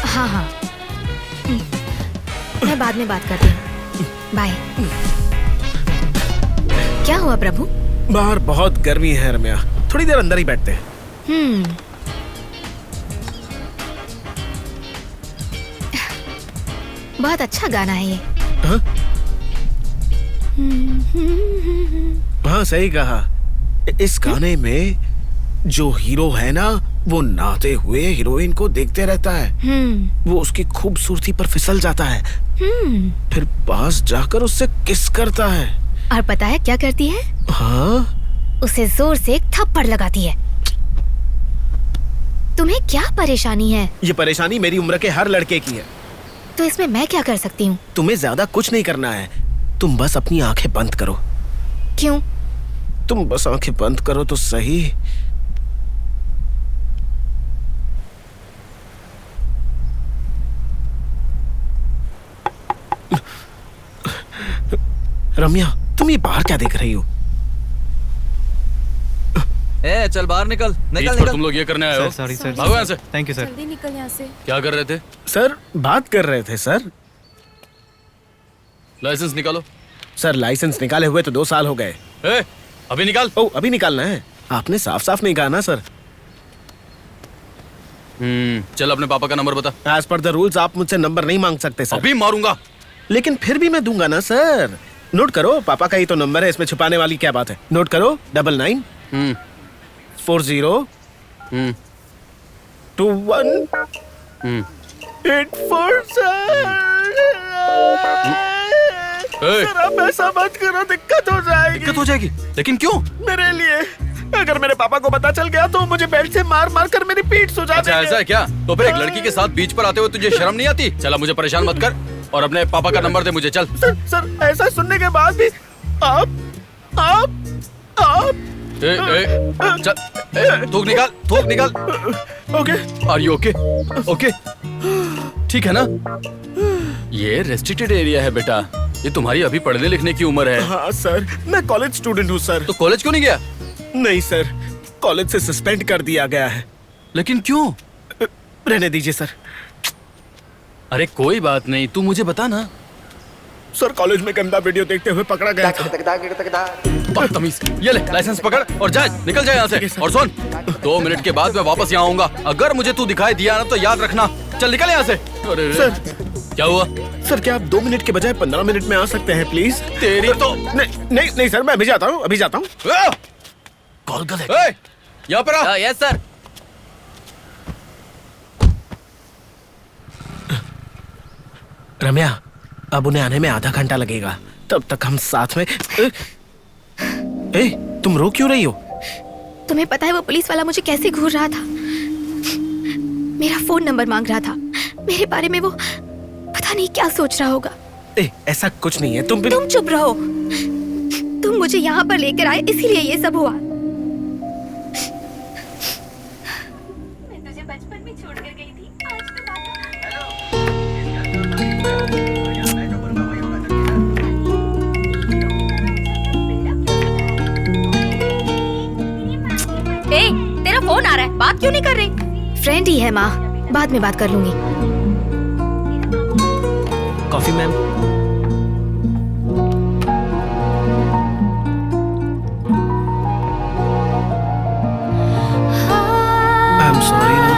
हाँ हाँ, मैं बाद में बात करती हूँ। बाय। क्या हुआ प्रभु? बाहर बहुत गर्मी है रम्या, थोड़ी देर अंदर ही बैठते हैं। बहुत अच्छा गाना है ये। हाँ? हाँ सही कहा। इस गाने में जो हीरो है ना, वो नहाते हुए हीरोइन को देखते रहता है। वो उसकी खूबसूरती पर फिसल जाता है, फिर पास जाकर उससे किस करता है। और पता है क्या करती है? हाँ? उसे जोर से एक थप्पड़ लगाती है। तुम्हें क्या परेशानी है? ये परेशानी मेरी उम्र के हर लड़के की है। तो इसमें मैं क्या कर सकती हूँ? तुम्हें ज्यादा कुछ नहीं करना है, तुम बस अपनी आंखें बंद करो। क्यों? तुम बस आंखें बंद करो तो सही। रम्या, तुम ये बाहर क्या देख रही हो? ए, चल बाहर निकल निकल निकल। तुम लोग ये करने आए हो? Sorry sir. भागो यहाँ से। Thank you sir. जल्दी निकल यहाँ से। क्या कर रहे थे? सर बात कर रहे थे सर। लाइसेंस निकालो। सर लाइसेंस निकाले हुए तो 2 साल हो गए। ए, अभी निकाल। ओ, अभी निकालना है? आपने साफ साफ नहीं कहा ना सर। चल अपने पापा का नंबर बता। एज पर द रूल्स आप मुझसे नंबर नहीं मांग सकते सर। अभी मारूंगा। लेकिन फिर भी मैं दूंगा ना सर। नोट करो, पापा का ही तो नंबर है, इसमें छुपाने वाली क्या बात है। नोट करो, 99 40 21 84 सर। सर आप ऐसा मत करो, दिक्कत हो जाएगी। दिक्कत हो जाएगी? लेकिन क्यों? मेरे लिए, अगर मेरे पापा को पता चल गया तो मुझे बेल्ट से मार मार कर मेरी पीठ सुजा देंगे। अच्छा ऐसा है क्या? तो फिर एक लड़की के साथ बीच पर आते हुए तुझे शर्म नहीं आती? चला मुझे परेशान मत कर और अपने पापा का नंबर दे मुझे, चल। सर ऐसा सुनने के बाद भी आप चल, थूक निकाल। Okay. Are you okay? Okay, ठीक है ना? ये रेस्ट्रिक्टेड एरिया है बेटा, ये तुम्हारी अभी पढ़ने लिखने की उम्र है। हाँ सर, मैं कॉलेज स्टूडेंट हूँ सर। तो कॉलेज क्यों नहीं गया? नहीं सर, कॉलेज से सस्पेंड कर दिया गया है। लेकिन क्यों? रहने दीजिए सर। अरे कोई बात नहीं, तू मुझे बता ना। सर कॉलेज में गंदा वीडियो देखते हुए पकड़ा गया था। बदतमीज, ये ले लाइसेंस पकड़ और जा, निकल जाए यहाँ से। और सुन, 2 मिनट के बाद मैं वापस यहाँ आऊंगा, अगर मुझे तू दिखाई दिया ना तो याद रखना। चल निकल यहाँ से। अरे सर क्या हुआ? सर क्या आप 2 मिनट के बजाय 15 मिनट में आ सकते हैं प्लीज? तेरी तो नहीं सर, मैं अभी जाता हूँ। कॉल कर दे। यहाँ पर आ। Yes sir. रम्या, अब उन्हें आने में आधा घंटा लगेगा, तब तक हम साथ में। तुम रो क्यों रही हो? तुम्हें पता है वो पुलिस वाला मुझे कैसे घूर रहा था? मेरा फोन नंबर मांग रहा था। मेरे बारे में वो पता नहीं क्या सोच रहा होगा। ऐसा कुछ नहीं है, तुम चुप रहो। तुम मुझे यहाँ पर लेकर आए इसीलिए ये सब हुआ। मैं तुझे बचपन में छोड़ कर गई थी, आज तेरा फोन आ रहा है, बात क्यों नहीं कर रही? फ्रेंड ही है माँ, बाद में बात कर लूंगी। Coffee ma'am. I am sorry ना।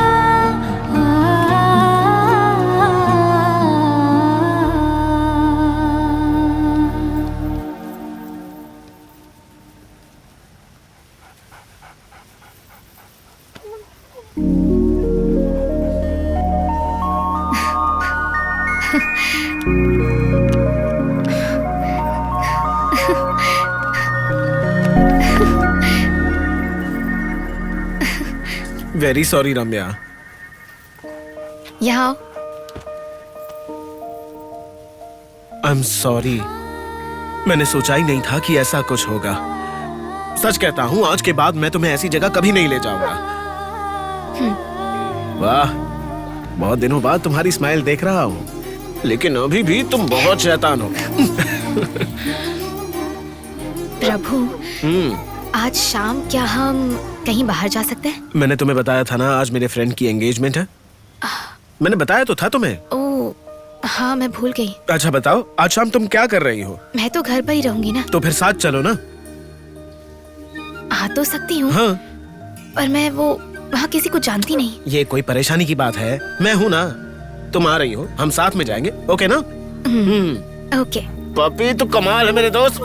वेरी सॉरी रम्या। यहाँ आई एम सॉरी, मैंने सोचा ही नहीं था कि ऐसा कुछ होगा। सच कहता हूँ, आज के बाद मैं तुम्हें ऐसी जगह कभी नहीं ले जाऊंगा। वाह, बहुत दिनों बाद तुम्हारी स्माइल देख रहा हूँ, लेकिन अभी भी तुम बहुत शैतान हो। प्रभु, आज शाम क्या हम कहीं बाहर जा सकते हैं? मैंने तुम्हें बताया था ना, आज मेरे फ्रेंड की एंगेजमेंट है। मैंने बताया तो था तुम्हें। ओह हाँ, मैं भूल गई। अच्छा बताओ, आज शाम तुम क्या कर रही हो? मैं तो घर पर ही रहूंगी ना। तो फिर साथ चलो ना। आ तो सकती हूँ। हाँ। पर मैं वो वहाँ किसी को जानती नहीं। ये कोई परेशानी की बात है? मैं हूँ ना, तुम आ रही हो, हम साथ में जाएंगे, ओके ना? ओके। पपी तो कमाल है मेरे दोस्त।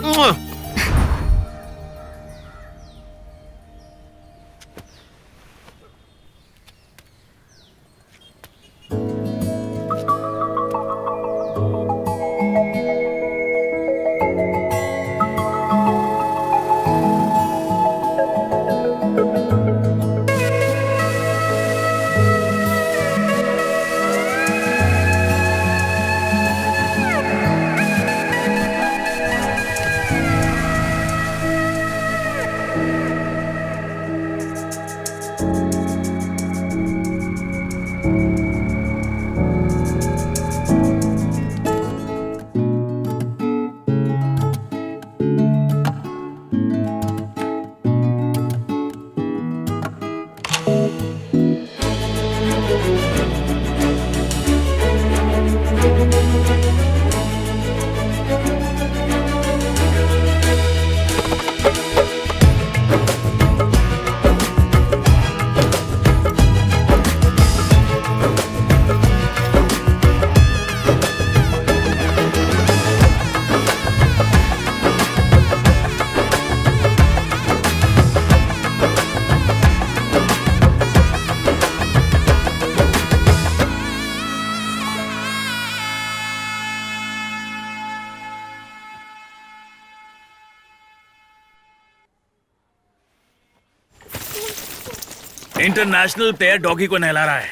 इंटरनेशनल प्लेयर डॉगी को नहला रहा है।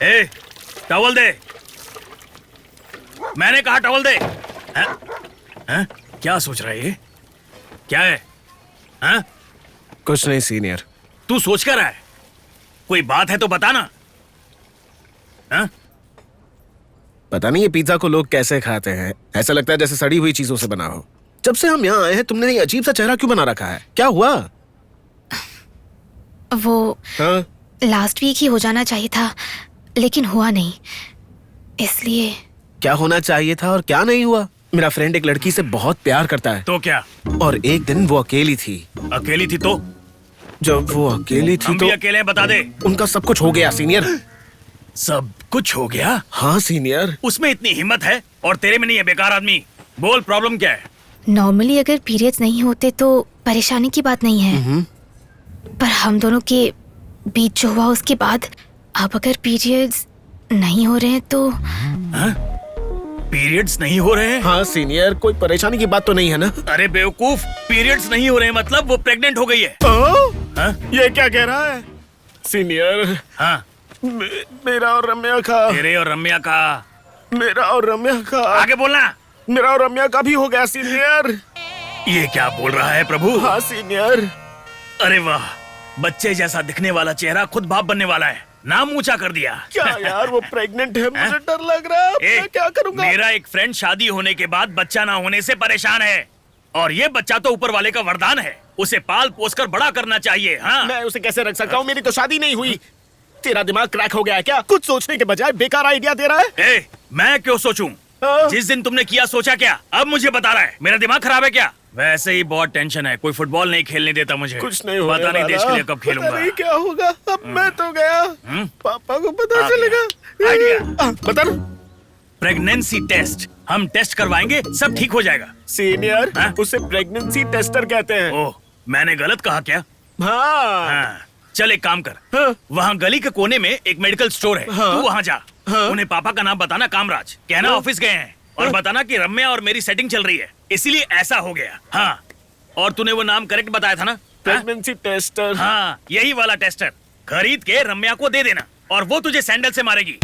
ए, टॉवल दे। मैंने कहा टॉवल दे। हैं? क्या सोच रहा है ये? क्या है? हैं? कुछ नहीं सीनियर। तू सोच कर रहा है? कोई बात है तो बता ना। हैं? पता नहीं ये पिज्जा को लोग कैसे खाते हैं, ऐसा लगता है जैसे सड़ी हुई चीजों से बना हो। जब से हम यहाँ आए हैं तुमने ये अजीब सा चेहरा क्यों बना रखा है? क्या हुआ? वो लास्ट वीक ही हो जाना चाहिए था, लेकिन हुआ नहीं, इसलिए। क्या होना चाहिए था और क्या नहीं हुआ? मेरा फ्रेंड एक लड़की से बहुत प्यार करता है। तो क्या? और एक दिन वो अकेली थी। अकेली थी तो? जब वो अकेली थी हम तो भी अकेले हैं, बता दे। उनका सब कुछ हो गया सीनियर। सब कुछ हो गया? हाँ सीनियर। उसमें इतनी हिम्मत है और तेरे में नहीं है, बेकार आदमी। बोल, प्रॉब्लम क्या है? नॉर्मली अगर पीरियड्स नहीं होते तो परेशानी की बात नहीं है, पर हम दोनों के बीच जो हुआ उसके बाद अब अगर पीरियड्स नहीं हो रहे हैं तो। पीरियड्स नहीं हो रहे हैं? हाँ सीनियर, कोई परेशानी की बात तो नहीं है ना? अरे बेवकूफ, पीरियड्स नहीं हो रहे हैं मतलब वो प्रेग्नेंट हो गई है। ये क्या कह रहा है सीनियर? हाँ, मेरा और रम्या का। तेरे और रम्या का? मेरा और रम्या का। आगे बोलना। मेरा और रम्या का भी हो गया सीनियर। ये क्या बोल रहा है प्रभु? हाँ सीनियर। अरे वाह, बच्चे जैसा दिखने वाला चेहरा खुद बाप बनने वाला है, नाम ऊंचा कर दिया। क्या यार, वो प्रेग्नेंट है, मुझे डर लग रहा है। मैं क्या करूंगा? मेरा एक फ्रेंड शादी होने के बाद बच्चा ना होने से परेशान है, और ये बच्चा तो ऊपर वाले का वरदान है, उसे पाल पोस कर बड़ा करना चाहिए। हाँ, मैं उसे कैसे रख सकता हूँ? मेरी तो शादी नहीं हुई। तेरा दिमाग क्रैक हो गया है क्या? कुछ सोचने के बजाय बेकार आइडिया दे रहा है। ए, मैं क्यों सोचूं? जिस दिन तुमने किया सोचा क्या? अब मुझे बता रहा है मेरा दिमाग खराब है क्या? वैसे ही बहुत टेंशन है, कोई फुटबॉल नहीं खेलने देता मुझे। कुछ नहीं पता नहीं देश के लिए कब खेलूंगा। पता नहीं क्या होगा। अब मैं तो गया, पापा को पता चलेगा। आइडिया बता ना। प्रेगनेंसी टेस्ट हम टेस्ट करवाएंगे, सब ठीक हो जाएगा। सीनियर, उसे प्रेगनेंसी टेस्टर कहते हैं। ओह, मैंने गलत कहा क्या? हाँ। चल एक काम कर, वहाँ गली के कोने में एक मेडिकल स्टोर है, तू वहाँ जा। उन्हें पापा का नाम बताना कामराज, कहना ऑफिस गए हैं, और बताना कि रम्या और मेरी सेटिंग चल रही है, इसीलिए ऐसा हो गया। हाँ, और तूने वो नाम करेक्ट बताया था ना? Pregnancy tester. हाँ, यही वाला टेस्टर खरीद के रम्या को दे देना, और वो तुझे सैंडल से मारेगी।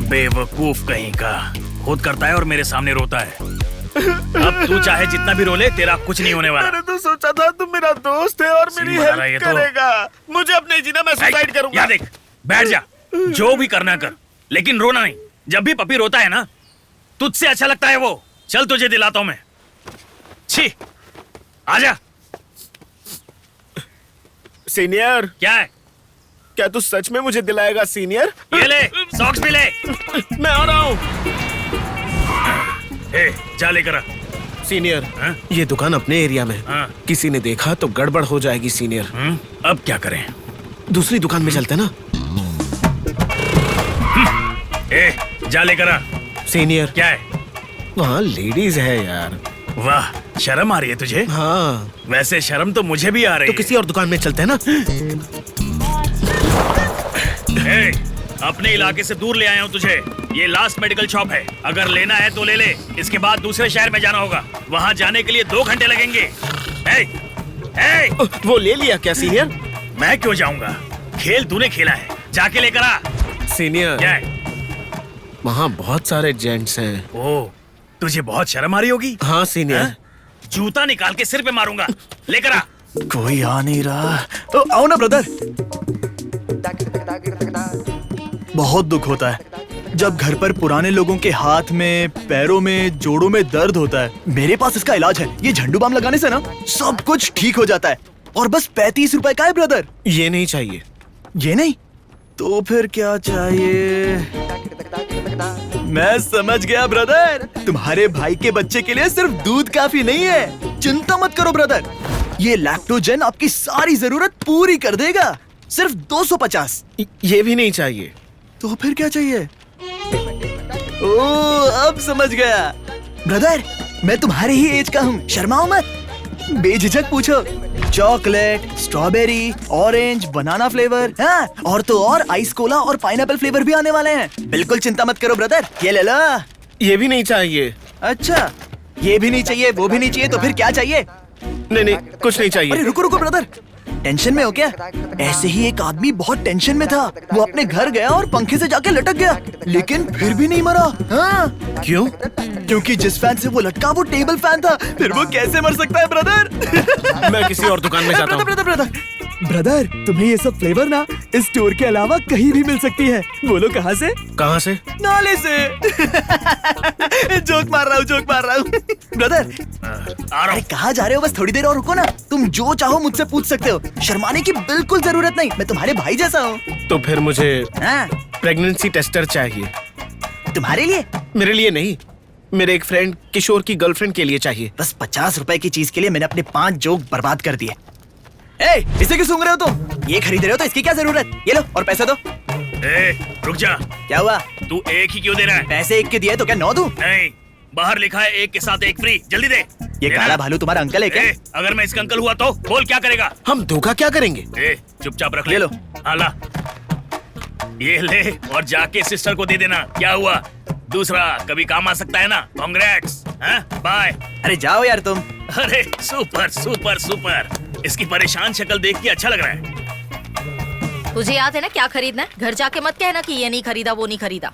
बेवकूफ कहीं का, खुद करता है और मेरे सामने रोता है। अब तू चाहे जितना भी रोले, तेरा कुछ नहीं होने वाला। मैंने तो सोचा था तुम मेरा दोस्त है और मेरी हेल्प करेगा। मुझे अपने जीना, मैं सुसाइड करूंगा। या देख, बैठ जा, जो भी करना कर, लेकिन रोना नहीं। जब भी पपी रोता है ना, तुझसे अच्छा लगता है वो। चल तुझे दिलाता हूं मैं। छी, आजा। सीनियर। क्या है? क्या तू सच में मुझे दिलाएगा सीनियर? ये ले, सॉक्स भी ले। मैं आ रहा हूँ। जा लेकर आ। सीनियर, ये दुकान अपने एरिया में, किसी ने देखा तो गड़बड़ हो जाएगी सीनियर। अब क्या करें? दूसरी दुकान में चलते ना। जा लेकर आ। सीनियर। क्या है? वहाँ लेडीज है यार। वाह, शर्म आ रही है तुझे? हाँ। वैसे शर्म तो मुझे भी आ रही है। तो किसी और दुकान में चलते हैं ना। अपने इलाके से दूर ले आया हूँ तुझे। ये लास्ट मेडिकल शॉप है, अगर लेना है तो ले ले। इसके बाद दूसरे शहर में जाना होगा, वहाँ जाने के लिए 2 घंटे लगेंगे। वो ले लिया क्या सीनियर? मैं क्यों जाऊंगा, खेल तूने खेला है, जाके लेकर आ। सीनियर। क्या है? वहाँ बहुत सारे जेंट्स हैं। ओह, तुझे बहुत शर्म आ रही होगी। हाँ सीनियर। जूता निकाल के सिर पे मारूंगा, लेकर आ। कोई आ नहीं रहा तो आओ ना ब्रदर। बहुत दुख होता है जब घर पर पुराने लोगों के हाथ में, पैरों में, जोड़ों में दर्द होता है। मेरे पास इसका इलाज है, ये झंडू बाम लगाने से ना सब कुछ ठीक हो जाता है, और बस 35 रुपए का है ब्रदर। ये नहीं चाहिए। ये नहीं तो फिर क्या चाहिए? मैं समझ गया ब्रदर, तुम्हारे भाई के बच्चे के लिए सिर्फ दूध काफी नहीं है। चिंता मत करो ब्रदर, ये लैक्टोजेन आपकी सारी जरूरत पूरी कर देगा। सिर्फ 250। ये भी नहीं चाहिए। तो फिर क्या चाहिए? ओह, अब समझ गया ब्रदर, मैं तुम्हारे ही एज का हूँ, शर्माओ मत, बेझिझक पूछो। Chocolate, strawberry, orange, banana flavour, हाँ, और तो और आइस कोला और पाइनएप्पल फ्लेवर भी आने वाले हैं। बिल्कुल चिंता मत करो ब्रदर, ये ले लो। ये भी नहीं चाहिए। अच्छा, ये भी नहीं चाहिए, वो भी नहीं चाहिए, तो फिर क्या चाहिए? नहीं, कुछ नहीं चाहिए। अरे रुको रुको ब्रदर, टेंशन में हो क्या? ऐसे ही एक आदमी बहुत टेंशन में था। वो अपने घर गया और पंखे से जाके लटक गया, लेकिन फिर भी नहीं मरा। हाँ। क्यों? क्योंकि जिस फैन से वो लटका वो टेबल फैन था। फिर वो कैसे मर सकता है ब्रदर? मैं किसी और दुकान में जाता हूँ। ब्रदर, तुम्हें ये सब फ्लेवर ना इस स्टोर के अलावा कहीं भी मिल सकती है। बोलो कहाँ से? कहाँ से? नाले से। जोक मार रहा हूँ ब्रदर। अरे कहाँ जा रहे हो? बस थोड़ी देर और रुको ना। तुम जो चाहो मुझसे पूछ सकते हो, शर्माने की बिल्कुल जरूरत नहीं। मैं तुम्हारे भाई जैसा हूँ। तो फिर मुझे प्रेगनेंसी टेस्टर चाहिए। तुम्हारे लिए? मेरे लिए नहीं, मेरे एक फ्रेंड किशोर की गर्लफ्रेंड के लिए चाहिए। बस 50 रुपए की चीज के लिए मैंने अपने 5 जोक बर्बाद कर दिए। इसे क्यों सूंघ रहे हो तुम? ये खरीद रहे हो तो इसकी क्या जरूरत? ये लो और पैसे दो। रुक जा। क्या हुआ? तू एक ही क्यों दे रहा है? पैसे एक के दिए तो क्या 9 दूं? नहीं, बाहर लिखा है एक के साथ एक फ्री। जल्दी दे। ये काला भालू तुम्हारा अंकल है क्या? अगर मैं इसका अंकल हुआ तो बोल क्या करेगा? हम धोखा क्या करेंगे? चुपचाप रख ले लो। हाला, ये ले और जाके सिस्टर को दे देना। क्या हुआ? दूसरा कभी काम आ सकता है ना। कांग्रेट्स। बाय। अरे जाओ यार तुम। अरे सुपर सुपर सुपर। इसकी परेशान शक्ल देख के अच्छा लग रहा है। तुझे याद है ना क्या खरीदना है? घर जाके मत कहना कि ये नहीं खरीदा वो नहीं खरीदा।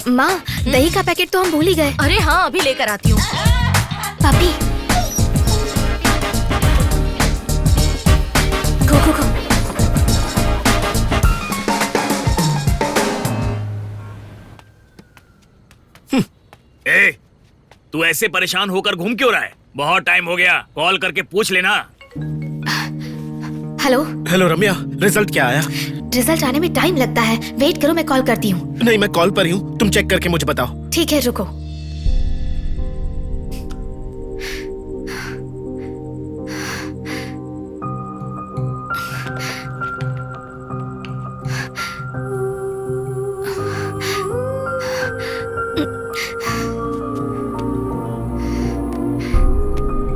माँ, दही का पैकेट तो हम भूल ही गए। अरे हाँ, अभी लेकर आती हूँ। पापी, गो गो गो। तू ऐसे परेशान होकर घूम क्यों रहा है? बहुत टाइम हो गया, कॉल करके पूछ लेना। हेलो रम्या, रिजल्ट क्या आया? रिजल्ट आने में टाइम लगता है। वेट करो, मैं कॉल करती हूँ। नहीं, मैं कॉल पर ही हूँ। तुम चेक करके मुझे बताओ। ठीक है, रुको।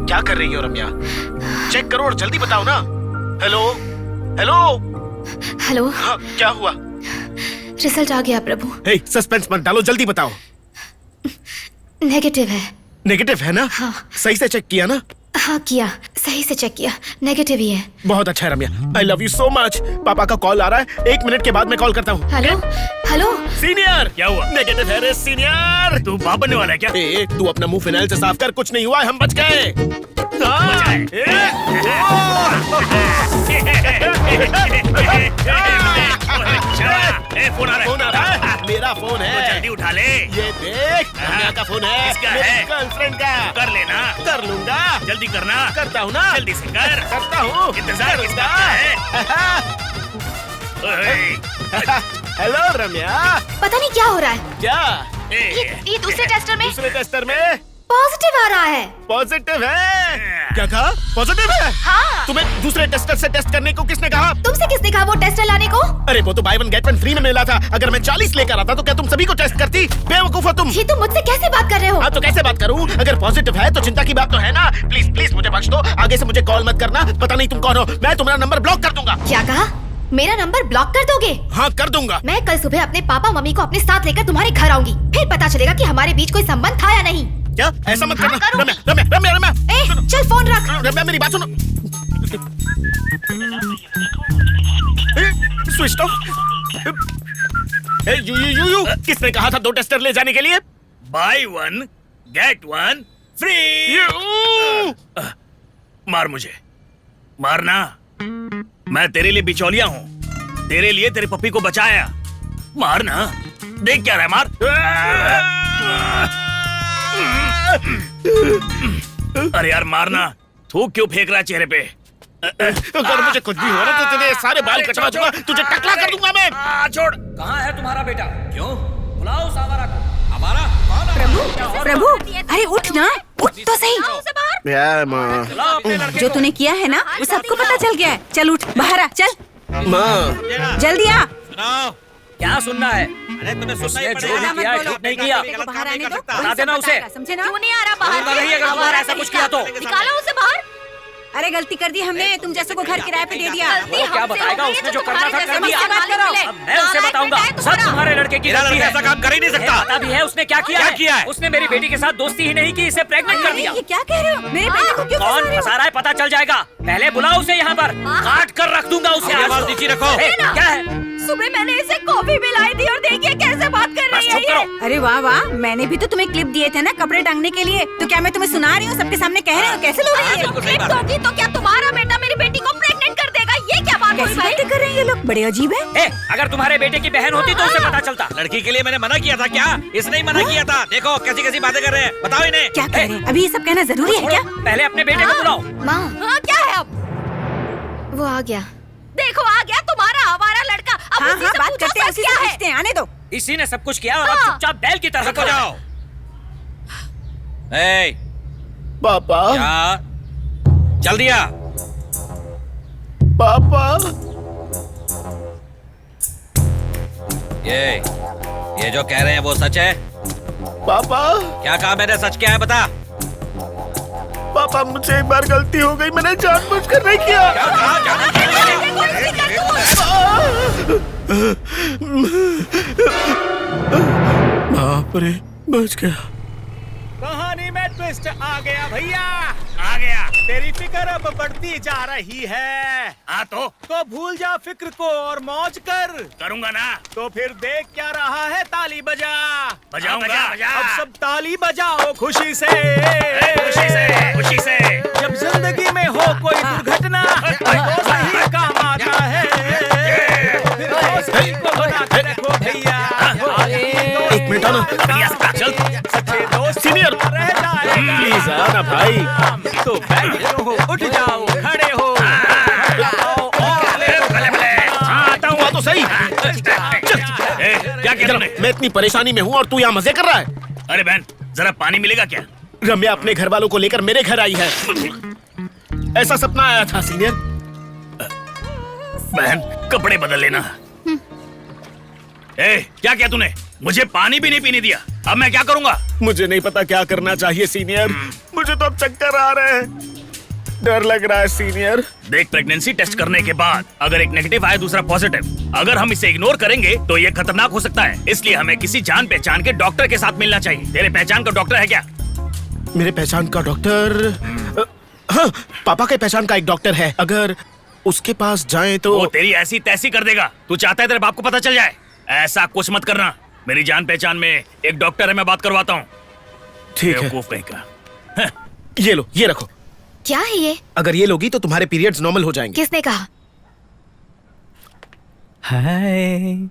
क्या कर रही हो रम्या? चेक करो और जल्दी बताओ ना। Hello hello hello. हाँ, क्या हुआ? रिजल्ट आ गया प्रभु। सस्पेंस मत डालो, जल्दी बताओ। नेगेटिव है। नेगेटिव है ना? हाँ। सही से चेक किया ना? हाँ किया, सही से चेक किया। नेगेटिव ही है। बहुत अच्छा है Ramya, I love you so much. पापा का कॉल आ रहा है, 1 मिनट के बाद मैं कॉल करता हूँ। Hello hello. सीनियर, क्या हुआ? नेगेटिव है रे सीनियर। तू बाप बनने वाला है क्या? तू अपना मुंह फिनाइल से साफ कर, कुछ नहीं हुआ है, हम बच गए। फोन आ रहा है। मेरा फोन है। तो जल्दी उठा ले। ये देख, रम्या का फोन है। किसका मेरी है? गर्लफ्रेंड का। कर लेना। कर लूंगा। जल्दी करना। करता हूँ ना। जल्दी से कर। करता हूँ। इंतजार किसका है? हेलो रम्या। पता नहीं क्या हो रहा है। क्या? ये दूसरे टेस्टर में। दूसरे टेस्टर में पॉजिटिव आ रहा है। पॉजिटिव है? क्या कहा? पॉजिटिव है? हाँ। तुम्हें दूसरे टेस्टर से टेस्ट करने को किसने कहा? तुमसे किसने कहा वो टेस्टर लाने को? अरे वो तो by one get one free में मिला था। अगर मैं 40 लेकर आता तो क्या तुम सभी को टेस्ट करती? बेवकूफ हो तुम। ये तुम मुझसे कैसे बात कर रहे हो? हाँ तो कैसे बात करूँ? अगर पॉजिटिव है तो चिंता की बात तो है ना। प्लीज प्लीज मुझे बख्श दो, आगे से मुझे कॉल मत करना। पता नहीं तुम कौन हो, मैं तुम्हारा नंबर ब्लॉक कर दूंगा। क्या कहा? मेरा नंबर ब्लॉक कर दोगे? हाँ कर दूंगा। मैं कल सुबह अपने पापा मम्मी को अपने साथ लेकर तुम्हारे घर आऊंगी, फिर पता चलेगा कि हमारे बीच कोई संबंध था या नहीं। क्या? ऐसा मत करना। रम्या रम्या रम्या रम्या। चल फोन रख। रम्या मेरी बात सुनो। Switch off. यू किसने कहा था 2 टेस्टर ले जाने के लिए? By one get one free. मार मुझे, मारना। मैं तेरे लिए बिचौलिया हूँ, तेरे लिए तेरे पप्पी को बचाया। मारना। देख क्या रहा है, मार। अरे यार मारना। थूक क्यों फेंक रहा है चेहरे पे? अगर मुझे कुछ भी हो रहा तो तेरे सारे बाल कटवा दूंगा, तुझे टकला कर दूंगा मैं। छोड़। कहाँ है तुम्हारा बेटा? क्यों? बुलाओ सावरा को। हमारा कौन है? प्रभु प्रभु, अरे उठ ना, उठ तो सही। जो तूने किया है ना वो सबको पता चल गया है। चल उठ, बाहर आ, चल माँ। जल्दी आ। क्या सुनना है? अरे तुम्हें सुनना ही उसने जो भी किया ठीक नहीं किया। बाहर आने दो, बता देना उसे। समझे ना? क्यों नहीं आ रहा बोलूंगा बाहर? नहीं अगर तुम्हारा ऐसा कुछ किया तो। निकालो उसे बाहर। अरे गलती कर दी हमने, तुम जैसे को घर किराए पे दे दिया। गलती वो क्या हमसे बताएगा? हो गई है, उसने जो जो करना था तुम्हारे कर जैसे दिया। मुझसे बात करो। अब मैं उसे नालायक बताऊंगा। बेटा है सब तुम्हारा। तुम्हारे लड़के की मेरा गलती लड़का है। ऐसा काम कर ही नहीं सकता। पता भी है उसने क्या किया क्या है। किया है? उसने मेरी बेटी के साथ दोस्ती ही नहीं की, इसे प्रेग्नेंट कर दिया। ये क्या कह रहे हो? मेरे बेटे को क्यों कौन फंसा रहे हो? फंसा रहा है पता चल जाएगा। पहले बुलाओ उसे यहाँ पर, काट कर रख दूंगा उसे। अपनी आज आवाज तो। नीचे रखो। ए, क्या है? सुबह मैंने इसे कॉफी पिलाई थी और देखिए कैसे बात कर रही है ये। अरे वाह वाह, मैंने भी तो तुम्हें क्लिप दिए थे ना कपड़े टांगने के लिए, तो क्या मैं तुम्हें सुना रही हूँ? सबके सामने कह रहे हो, कैसे लोग हैं ये? क्लिप दोगी तो क्या तुम्हारा बेटा मेरी बेटी को प्रेग्नेंट कर देगा? ये क्या बात हुई कैसी भाई? बातें कर रहे हैं ये लोग, बड़े अजीब है। ए, अगर तुम्हारे बेटे की बहन होती तो उसे पता चलता। लड़की के लिए मैंने मना किया था क्या? इसने ही मना किया था। देखो कैसी कैसी बातें कर रहे हैं, बताओ इन्हें। क्या कह रहे हैं? अभी ये सब कहना जरूरी है क्या? पहले अपने बेटे को बुलाओ। माँ, हाँ क्या है अब? वो आ गया। देखो आ गया तुम्हारा हमारा लड़का। अब हाँ उसी हाँ, से बात पूछो करते हैं, सच उसी क्या से है? पूछते हैं, आने दो। इसी ने सब कुछ किया और अब हाँ। चुपचाप बैल की तरह रुको जाओ। ए, पापा, क्या? जल्दी आ। पापा, ये जो कह रहे हैं वो सच है? पापा, क्या कहा मैंने? सच क्या है बता। पापा मुझे एक बार गलती हो गई, मैंने जानबूझकर नहीं किया। बाप रे, बच गया। कहानी में ट्विस्ट आ गया भैया। आ गया। तेरी फिक्र अब बढ़ती जा रही है। हाँ तो भूल जा फिक्र को और मौज कर। करूंगा ना। तो फिर देख क्या रहा है, ताली बजा। बजाऊंगा। बजा। अब सब ताली बजाओ खुशी से। खुशी से, खुशी से। जब जिंदगी में हो कोई दुर्घटना तो सही काम आता है। फिर हौसले को बना के रखो भैया। एक मिनट आना। चल। सच्चे दोस्त सीनियर, रह जाएगा। प्लीज आना भाई। तो बैठ रहो, उठ जाओ, खड़े हो। हाँ, आता हूँ, आ तो सही। क्या किया तूने? मैं इतनी परेशानी में हूँ और तू यहाँ मजे कर रहा है। अरे बहन, जरा पानी मिलेगा क्या? रम्या अपने घर वालों को लेकर मेरे घर आई है। ऐसा सपना आया था सीनियर। बहन, कपड़े बदल लेना। क्या किया तूने? मुझे पानी भी नहीं पीने दिया। अब मैं क्या करूंगा? मुझे नहीं पता क्या करना चाहिए सीनियर। मुझे तो अब चक्कर आ रहे हैं, डर लग रहा है सीनियर। देख, प्रेगनेंसी टेस्ट करने के बाद अगर एक नेगेटिव आए दूसरा पॉजिटिव, अगर हम इसे इग्नोर करेंगे तो ये खतरनाक हो सकता है। इसलिए हमें किसी जान पहचान के डॉक्टर के साथ मिलना चाहिए। तेरे पहचान का डॉक्टर है क्या? मेरे पहचान का डॉक्टर? हाँ, पापा के पहचान का एक डॉक्टर है। अगर उसके पास जाएं तो वो तेरी ऐसी तैसी कर देगा। तू चाहता है तेरे बाप को पता चल जाए? ऐसा कुछ मत करना। मेरी जान पहचान में एक डॉक्टर है, मैं बात करवाता हूँ। ठीक है। बेवकूफ कहीं का। ये लो, ये रखो। क्या है ये? अगर ये लोगी तो तुम्हारे पीरियड्स नॉर्मल हो जाएंगे। किसने कहा? हाय।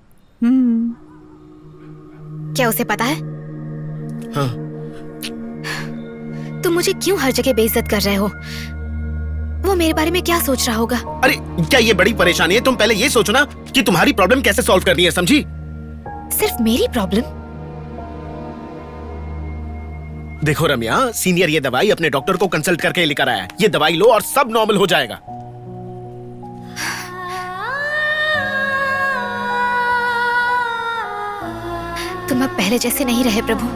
क्या उसे पता है? हाँ। तुम मुझे क्यों हर जगह बेइज्जत कर रहे हो? वो मेरे बारे में क्या सोच रहा होगा? अरे क्या ये बड़ी परेशानी है? तुम पहले ये सोचो ना कि तुम्हारी प्रॉब्लम कैसे सॉल्व करनी है, समझी? सिर्फ मेरी प्रॉब्लम? देखो रम्या, सीनियर ये दवाई अपने डॉक्टर को कंसल्ट करके लेकर आया है। ये दवाई लो और सब नॉर्मल हो जाएगा। तुम अब पहले जैसे नहीं रहे प्रभु।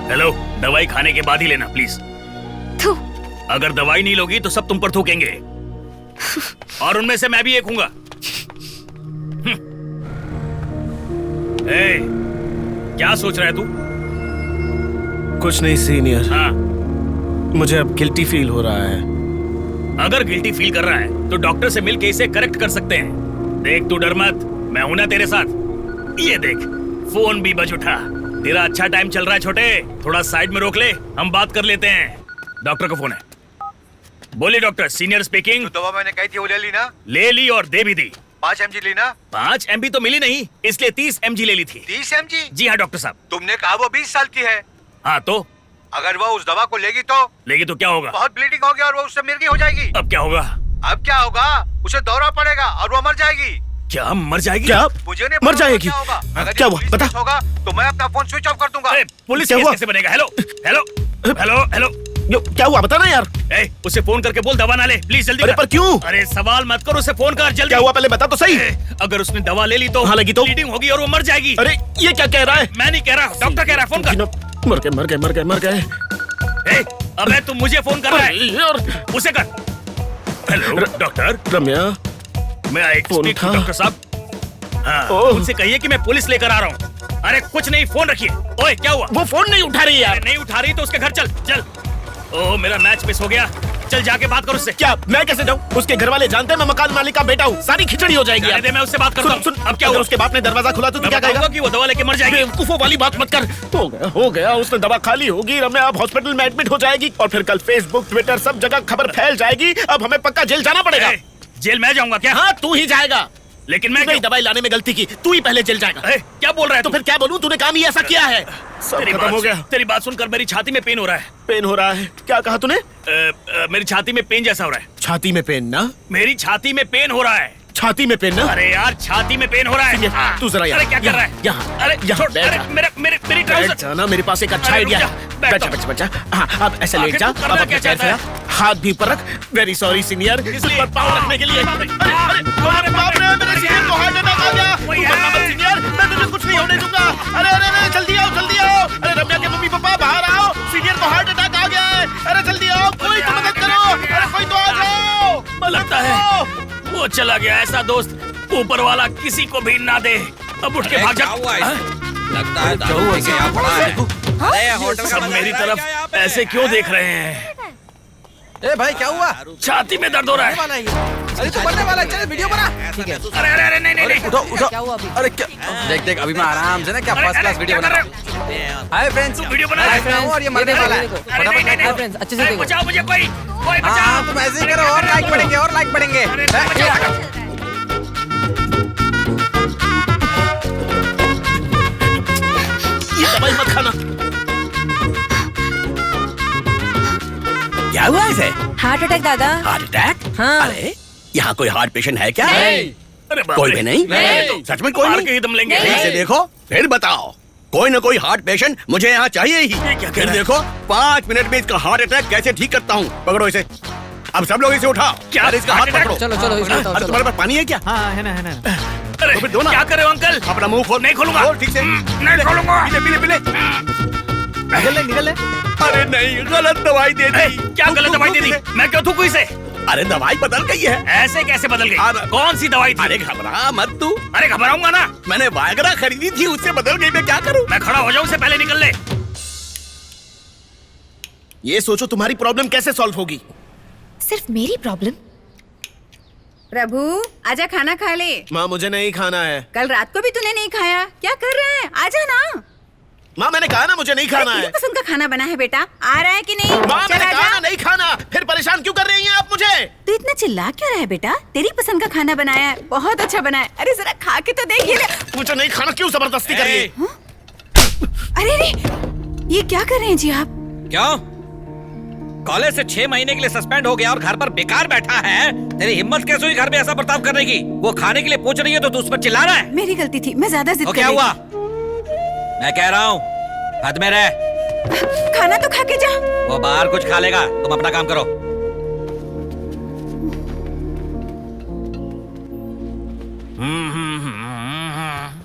हेलो, दवाई खाने के बाद ही लेना प्लीज। थू। अगर दवाई नहीं लोगी तो सब तुम पर थूकेंगे और उनमें से मैं भी एक हूँगा। क्या सोच रहा है तू? कुछ नहीं सीनियर। हाँ, मुझे अब गिल्टी फील हो रहा है। अगर गिल्टी फील कर रहा है तो डॉक्टर से मिलके इसे करेक्ट कर सकते हैं। देख, तू डर मत, मैं हूं ना तेरे साथ। ये देख, फोन भी बज उठा। तेरा अच्छा टाइम चल रहा है छोटे, थोड़ा साइड में रोक ले, हम बात कर लेते हैं। डॉक्टर का फोन है। बोलिए डॉक्टर, सीनियर स्पीकिंग। दवा मैंने कही थी वो ले ली ना? ले ली और दे भी दी। 5 mg ली ना? 5 MB तो मिली नहीं, इसलिए 30 mg ले ली थी। 30 mg? जी हाँ डॉक्टर साहब। तुमने कहा वो 20 साल की है। हाँ तो? अगर वो उस दवा को लेगी तो क्या होगा? बहुत ब्लीडिंग होगी और वो उससे मिर्गी हो जाएगी। अब क्या होगा? अब क्या होगा? उसे दौरा पड़ेगा और वो मर जाएगी। क्या मर जाएगी? क्या? मुझे नहीं मर जाएगी? क्या होगा? अगर क्या ये हुआ? पुलिस बता। केस होगा तो मैं अपना फोन स्विच ऑफ कर दूंगा। पुलिस क्या केस हुआ? कैसे बनेगा? हेलो हेलो हेलो हेलो, क्या हुआ? बता ना यार। उसे फोन करके बोल दवा ना ले प्लीज जल्दी। अरे पर क्यों? अरे सवाल मत कर, उसे फोन कर जल्दी। क्या हुआ पहले बता तो सही। अगर उसने दवा ले ली तो हाँ लगी तो ब्लीडिंग होगी और वो मर जाएगी। अरे ये क्या कह रहा है? मैं नहीं कह रहा, डॉक्टर कह रहा है, फोन कर। मर गए। अबे तुम मुझे फोन कर रहा है, उसे कर। Hello doctor. रम्या मैं एक डॉक्टर साहब। हाँ उनसे कहिए कि मैं पुलिस लेकर आ रहा हूँ। अरे कुछ नहीं, फोन रखिए। ओए क्या हुआ? वो फोन नहीं उठा रही यार। नहीं उठा रही तो उसके घर चल चल। ओह मेरा मैच मिस हो गया, चल जाके बात कर उससे। क्या मैं कैसे जाऊँ? उसके घर वाले जानते हैं मैं मकान मालिक का बेटा हूँ, सारी खिचड़ी हो जाएगी यार। मैं उससे बात करता हूँ। सुन, अब क्या हुआ? उसके बाप ने दरवाजा खुला तो क्या कहेगा? कि वो दवा लेके मर जाएगी। बेवकूफों वाली बात मत कर। हो गया उसने दवा खा ली होगी, रम्या अब हॉस्पिटल में एडमिट हो जाएगी और फिर कल फेसबुक ट्विटर सब जगह खबर फैल जाएगी। अब हमें पक्का जेल जाना पड़ेगा। जेल मैं जाऊंगा क्या? हाँ तू ही जाएगा, लेकिन मैं नहीं दवाई लाने में गलती की, तू ही पहले जेल जाएगा। क्या बोल रहा है? तो फिर क्या बोलूं? तूने काम ही ऐसा किया है। सब खत्म हो गया। तेरी बात सुनकर मेरी छाती में पेन हो रहा है। पेन हो रहा है? क्या कहा तूने? मेरी छाती में पेन जैसा हो रहा है। छाती में पेन ना? मेरी छाती में पेन हो रहा है। छाती में पेन ना? अरे यार छाती में पेन हो रहा है। तू जरा अरे क्या कर रहा है? यहाँ अरे यहाँ मेरी ट्राउजर जाना, मेरे पास एक अच्छा आइडिया है। बच्चा हाँ अब ऐसे लेट जा, अब अपने पैर फैला, हाथ भी ऊपर रख। वेरी सॉरी सीनियर, पर पाँव रखने के लिए। अरे बाप रे, मेरे सीनियर को हार्ट अटैक आ गया। वरना मत सीनियर, मैं तुझे कुछ नहीं होने दूंगा। अरे जल्दी आओ। अरे रम्या के मम्मी पापा बाहर आओ, सीनियर को हार्ट अटैक आ गया है। अरे जल्दी आओ, कोई तो मदद करो। अरे कोई तो आ जाओ। लगता है वो चला गया। ऐसा दोस्त ऊपर वाला किसी को भी ना दे। अब उठ के भाग जा। लगता है होटल सब मेरी तरफ ऐसे क्यों देख रहे हैं? ए भाई क्या हुआ? छाती में दर्द हो रहा है। अरे तो बनने वाला है, चल वीडियो बना। ठीक है। अरे नहीं उठो। क्या हुआ अभी? अरे क्या देख अभी मैं आराम से ना क्या फर्स्ट क्लास वीडियो बना रहा हूँ। हाय फ्रेंड्स, वीडियो बना रहा हूँ और ये मरने वाला है। हाय फ्रेंड्स, अच्छे से देखो। बचाओ मुझे, कोई बचाओ। हाँ तुम ऐसे ही करो और लाइक बढ़ेंगे। ये दवाई मत खाना। क्या हुआ इसे? हार्ट अटैक दादा। Heart attack? हाँ। अरे यहाँ कोई हार्ट पेशेंट है क्या? अरे कोई भी नहीं? सच में कोई नहीं? दम लेंगे। ठीक से देखो फिर बताओ। कोई ना कोई हार्ट पेशेंट मुझे यहाँ चाहिए ही। फिर देखो 5 मिनट में इसका हार्ट अटैक कैसे ठीक करता हूँ। पकड़ो इसे। अब सब लोग इसे उठाओ। क्या? अरे इसका हाथ पकड़ो। चलो इसमें अरे तुम्हारे पास पानी है क्या? हाँ है ना। अरे तो फिर दो ना। क्या करे अंकल? अपना मुंह खोल। नहीं खोलूंगा। खोल ठीक से। नहीं खोलूंगा। पीले। निकल ले। अरे नहीं, गलत दवाई दे दी। क्या गलत दवाई दे दी? मैं क्यों थूकूं इसे? अरे दवाई बदल गई है। ऐसे कैसे बदल गई? कौन सी दवाई थी? अरे घबरा मत तू। अरे घबराऊंगा ना। मैंने वायग्रा खरीदी थी, उससे बदल गई। मैं क्या करूं? मैं खड़ा हो जाऊं, उससे पहले निकल ले। ये सोचो तुम्हारी प्रॉब्लम कैसे सॉल्व होगी। सिर्फ मेरी प्रॉब्लम? प्रभु आजा, खाना खा ले। माँ मुझे नहीं खाना है। कल रात को भी तूने नहीं खाया, क्या कर रहा है? आजा ना। माँ मैंने कहा ना मुझे नहीं खाना है। तेरी पसंद का खाना बना है बेटा, आ रहा है कि नहीं? माँ चल मैंने आजा। कहा ना नहीं खाना, फिर परेशान क्यों कर रही हैं आप मुझे? तू इतना चिल्ला क्यों रहा है बेटा? तेरी पसंद का खाना बनाया है, बहुत अच्छा बना है। अरे जरा खा के तो देखिए। मुझे नहीं खाना क्यों जबरदस्ती कर रही है? अरे ये क्या कर रहे हैं जी आप? क्यों? कॉलेज से 6 महीने के लिए सस्पेंड हो गया और घर पर बेकार बैठा है। तेरी हिम्मत कैसे हुई घर में ऐसा बर्ताव करने की? वो खाने के लिए पूछ रही है तो तू उस पर चिल्ला रहा है। मेरी गलती थी, मैं ज्यादा जिद कर क्या रही हुआ? थी। मैं कह रहा हूँ हद में रह। खाना तो खा के जा। वो बाहर कुछ खा लेगा, तुम अपना काम करो।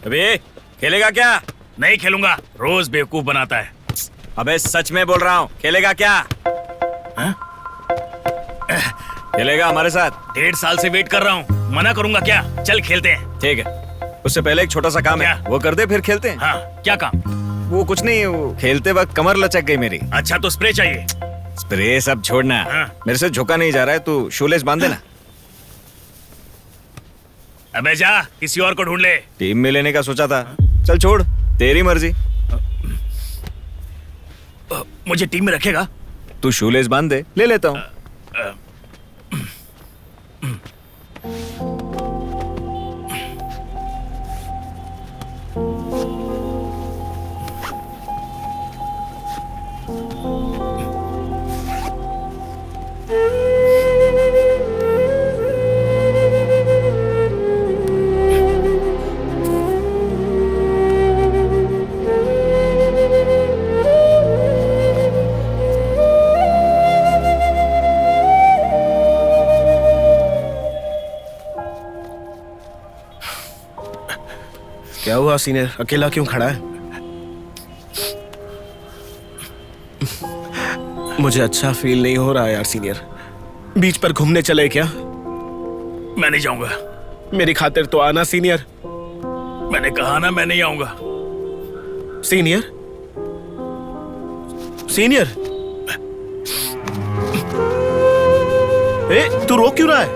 अबे खेलेगा क्या? नहीं खेलूंगा, रोज बेवकूफ बनाता है। अबे सच में बोल रहा हूँ, खेलेगा क्या? खेलेगा हमारे साथ? 1.5 साल से वेट कर रहा हूँ, मना करूंगा क्या? चल खेलते हैं। ठीक है, उससे पहले एक छोटा सा काम है, वो कर दे फिर खेलते हैं। हाँ क्या काम? वो कुछ नहीं, वो खेलते वक्त कमर लचक गई मेरी। अच्छा तो स्प्रे चाहिए? स्प्रे सब छोड़ना। मेरे से झुका नहीं जा रहा है, तू शूलेस बांध देना। अबे जा, किसी और को ढूंढ ले। टीम में लेने का सोचा था, चल छोड़, तेरी मर्जी। मुझे टीम में रखेगा? तू शूलेस बांध दे, ले लेता हूँ। क्या हुआ सीनियर, अकेला क्यों खड़ा है? मुझे अच्छा फील नहीं हो रहा यार सीनियर। बीच पर घूमने चले क्या? मैं नहीं जाऊंगा। मेरी खातिर तो आना सीनियर। मैंने कहा ना मैं नहीं आऊंगा। सीनियर, सीनियर, तू रो क्यों रहा है?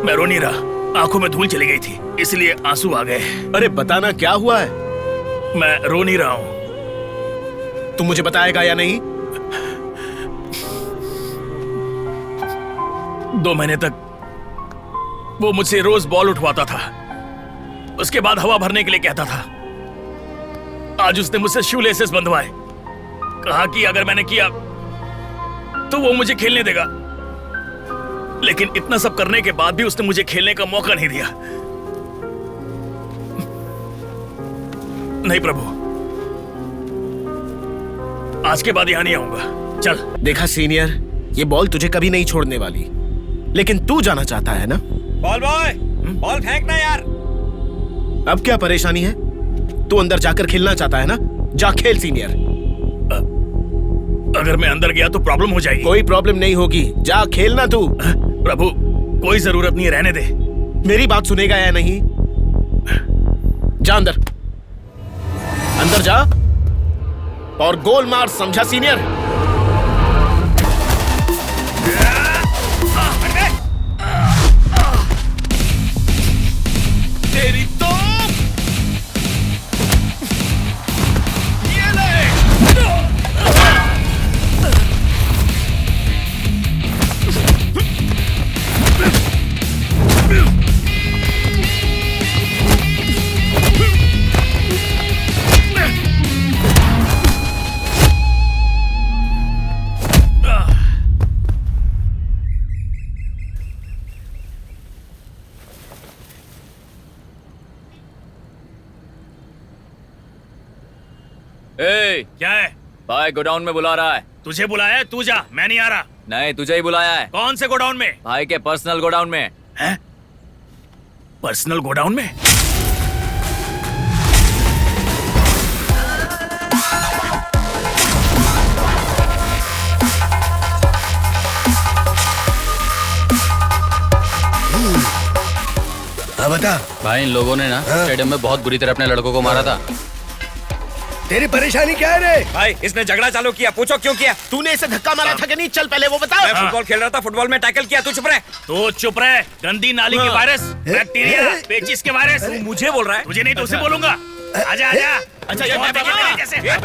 मैं रो नहीं रहा, आंखों में धूल चली गई थी इसलिए आंसू आ गए। अरे बताना क्या हुआ है? मैं रो नहीं रहा हूं। तू मुझे बताएगा या नहीं? 2 महीने तक वो मुझसे रोज बॉल उठवाता था, उसके बाद हवा भरने के लिए कहता था। आज उसने मुझसे शू लेसेस बंधवाए, कहा कि अगर मैंने किया तो वो मुझे खेलने देगा, लेकिन इतना सब करने के बाद भी उसने मुझे खेलने का मौका नहीं दिया। नहीं प्रभु, आज के बाद यहां नहीं आऊंगा। चल। देखा सीनियर, ये बॉल तुझे कभी नहीं छोड़ने वाली, लेकिन तू जाना चाहता है ना? बॉल बॉय, बॉल फेंकना यार। अब क्या परेशानी है? तू अंदर जाकर खेलना चाहता है ना? जा खेल सीनियर। अगर मैं अंदर गया तो प्रॉब्लम हो जाएगी। कोई प्रॉब्लम नहीं होगी, जा खेलना तू। प्रभु, कोई जरूरत नहीं है, रहने दे। मेरी बात सुनेगा या नहीं? जा अंदर, अंदर जा और गोल मार, समझा सीनियर? तेरी तो ये ले। ए, क्या है? भाई गोडाउन में बुला रहा है। तुझे बुलाया है? तू जा, मैं नहीं आ रहा। नहीं, तुझे ही बुलाया है। कौन से गोडाउन में? भाई के पर्सनल गोडाउन में। हैं? पर्सनल गोडाउन में? हाँ बता भाई, इन लोगों ने ना स्टेडियम में बहुत बुरी तरह अपने लड़कों को मारा था। तेरी परेशानी क्या है रे? भाई, इसने झगड़ा चालू किया, पूछो क्यों किया? तूने इसे धक्का मारा था कि नहीं? चल पहले वो बता। मैं फुटबॉल खेल रहा था, फुटबॉल में टैकल किया। तू चुप रह। तो चुप रह। गंदी नाली के वायरस, बैक्टीरिया, पेचिस के वायरस। तू मुझे बोल रहा है? तुझे नहीं तो उसे बोलूंगा। आजा आजा। अच्छा ये बात है जैसे। कहाँ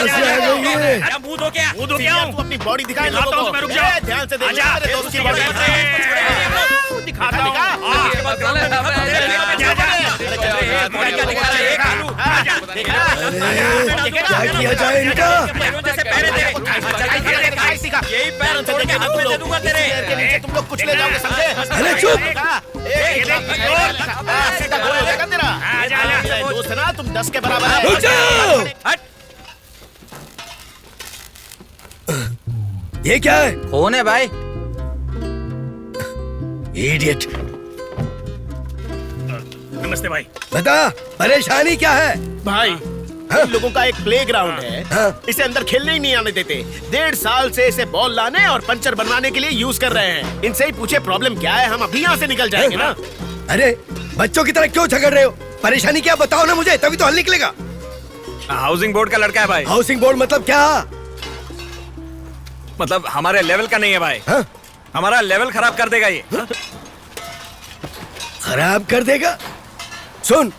से आ गई है? मुंह धो क्या? मुंह धो क्या? तू अपनी बॉडी दिखाए दिखाता हूँ तुम्हें, रुक जाओ। ध्यान से देख। आजा। मेरे दोस्त की बॉडी दिखाता हूँ। क्या किया जाए इनका? यही पैर तोड़ के हाथ में दे दूंगा तेरे। के नीचे तुम लोग कुछ ले जाओगे, समझे? अरे चुप। सीधा गोल हो जाएगा तेरा। दोस्त ना, तुम 10 के बराबर है। रुक जाओ। ये क्या है? कौन है भाई? इडियट। नमस्ते भाई। बता, परेशानी क्या है? भाई, इन लोगों का एक प्लेग्राउंड है, इसे अंदर खेलने ही नहीं आने देते। 1.5 साल से इसे बॉल लाने और पंचर बनवाने के लिए यूज कर रहे हैं। इनसे ही पूछे प्रॉब्लम क्या है, हम अभी यहाँ से निकल जाएंगे ना। अरे बच्चों की तरह क्यों झगड़ रहे हो? परेशानी क्या बताओ ना मुझे, तभी तो हल निकलेगा। हाउसिंग बोर्ड का लड़का है भाई। हाउसिंग बोर्ड मतलब क्या? मतलब हमारे लेवल का नहीं है भाई। हमारा लेवल खराब कर देगा ये। खराब कर देगा? सुन,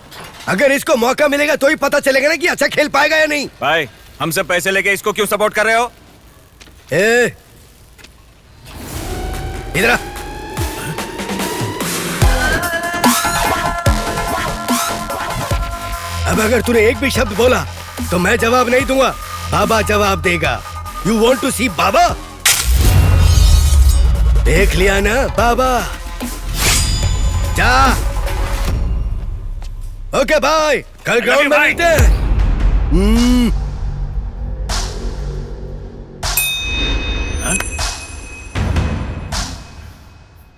अगर इसको मौका मिलेगा तो ही पता चलेगा ना कि अच्छा खेल पाएगा या नहीं। भाई, हमसे पैसे लेके इसको क्यों सपोर्ट कर रहे हो? इधर आ। अब अगर तूने एक भी शब्द बोला तो मैं जवाब नहीं दूंगा, बाबा जवाब देगा। यू वॉन्ट टू सी बाबा? देख लिया ना बाबा? जा। ओके भाई, कल ग्राउंड में मिलते हैं।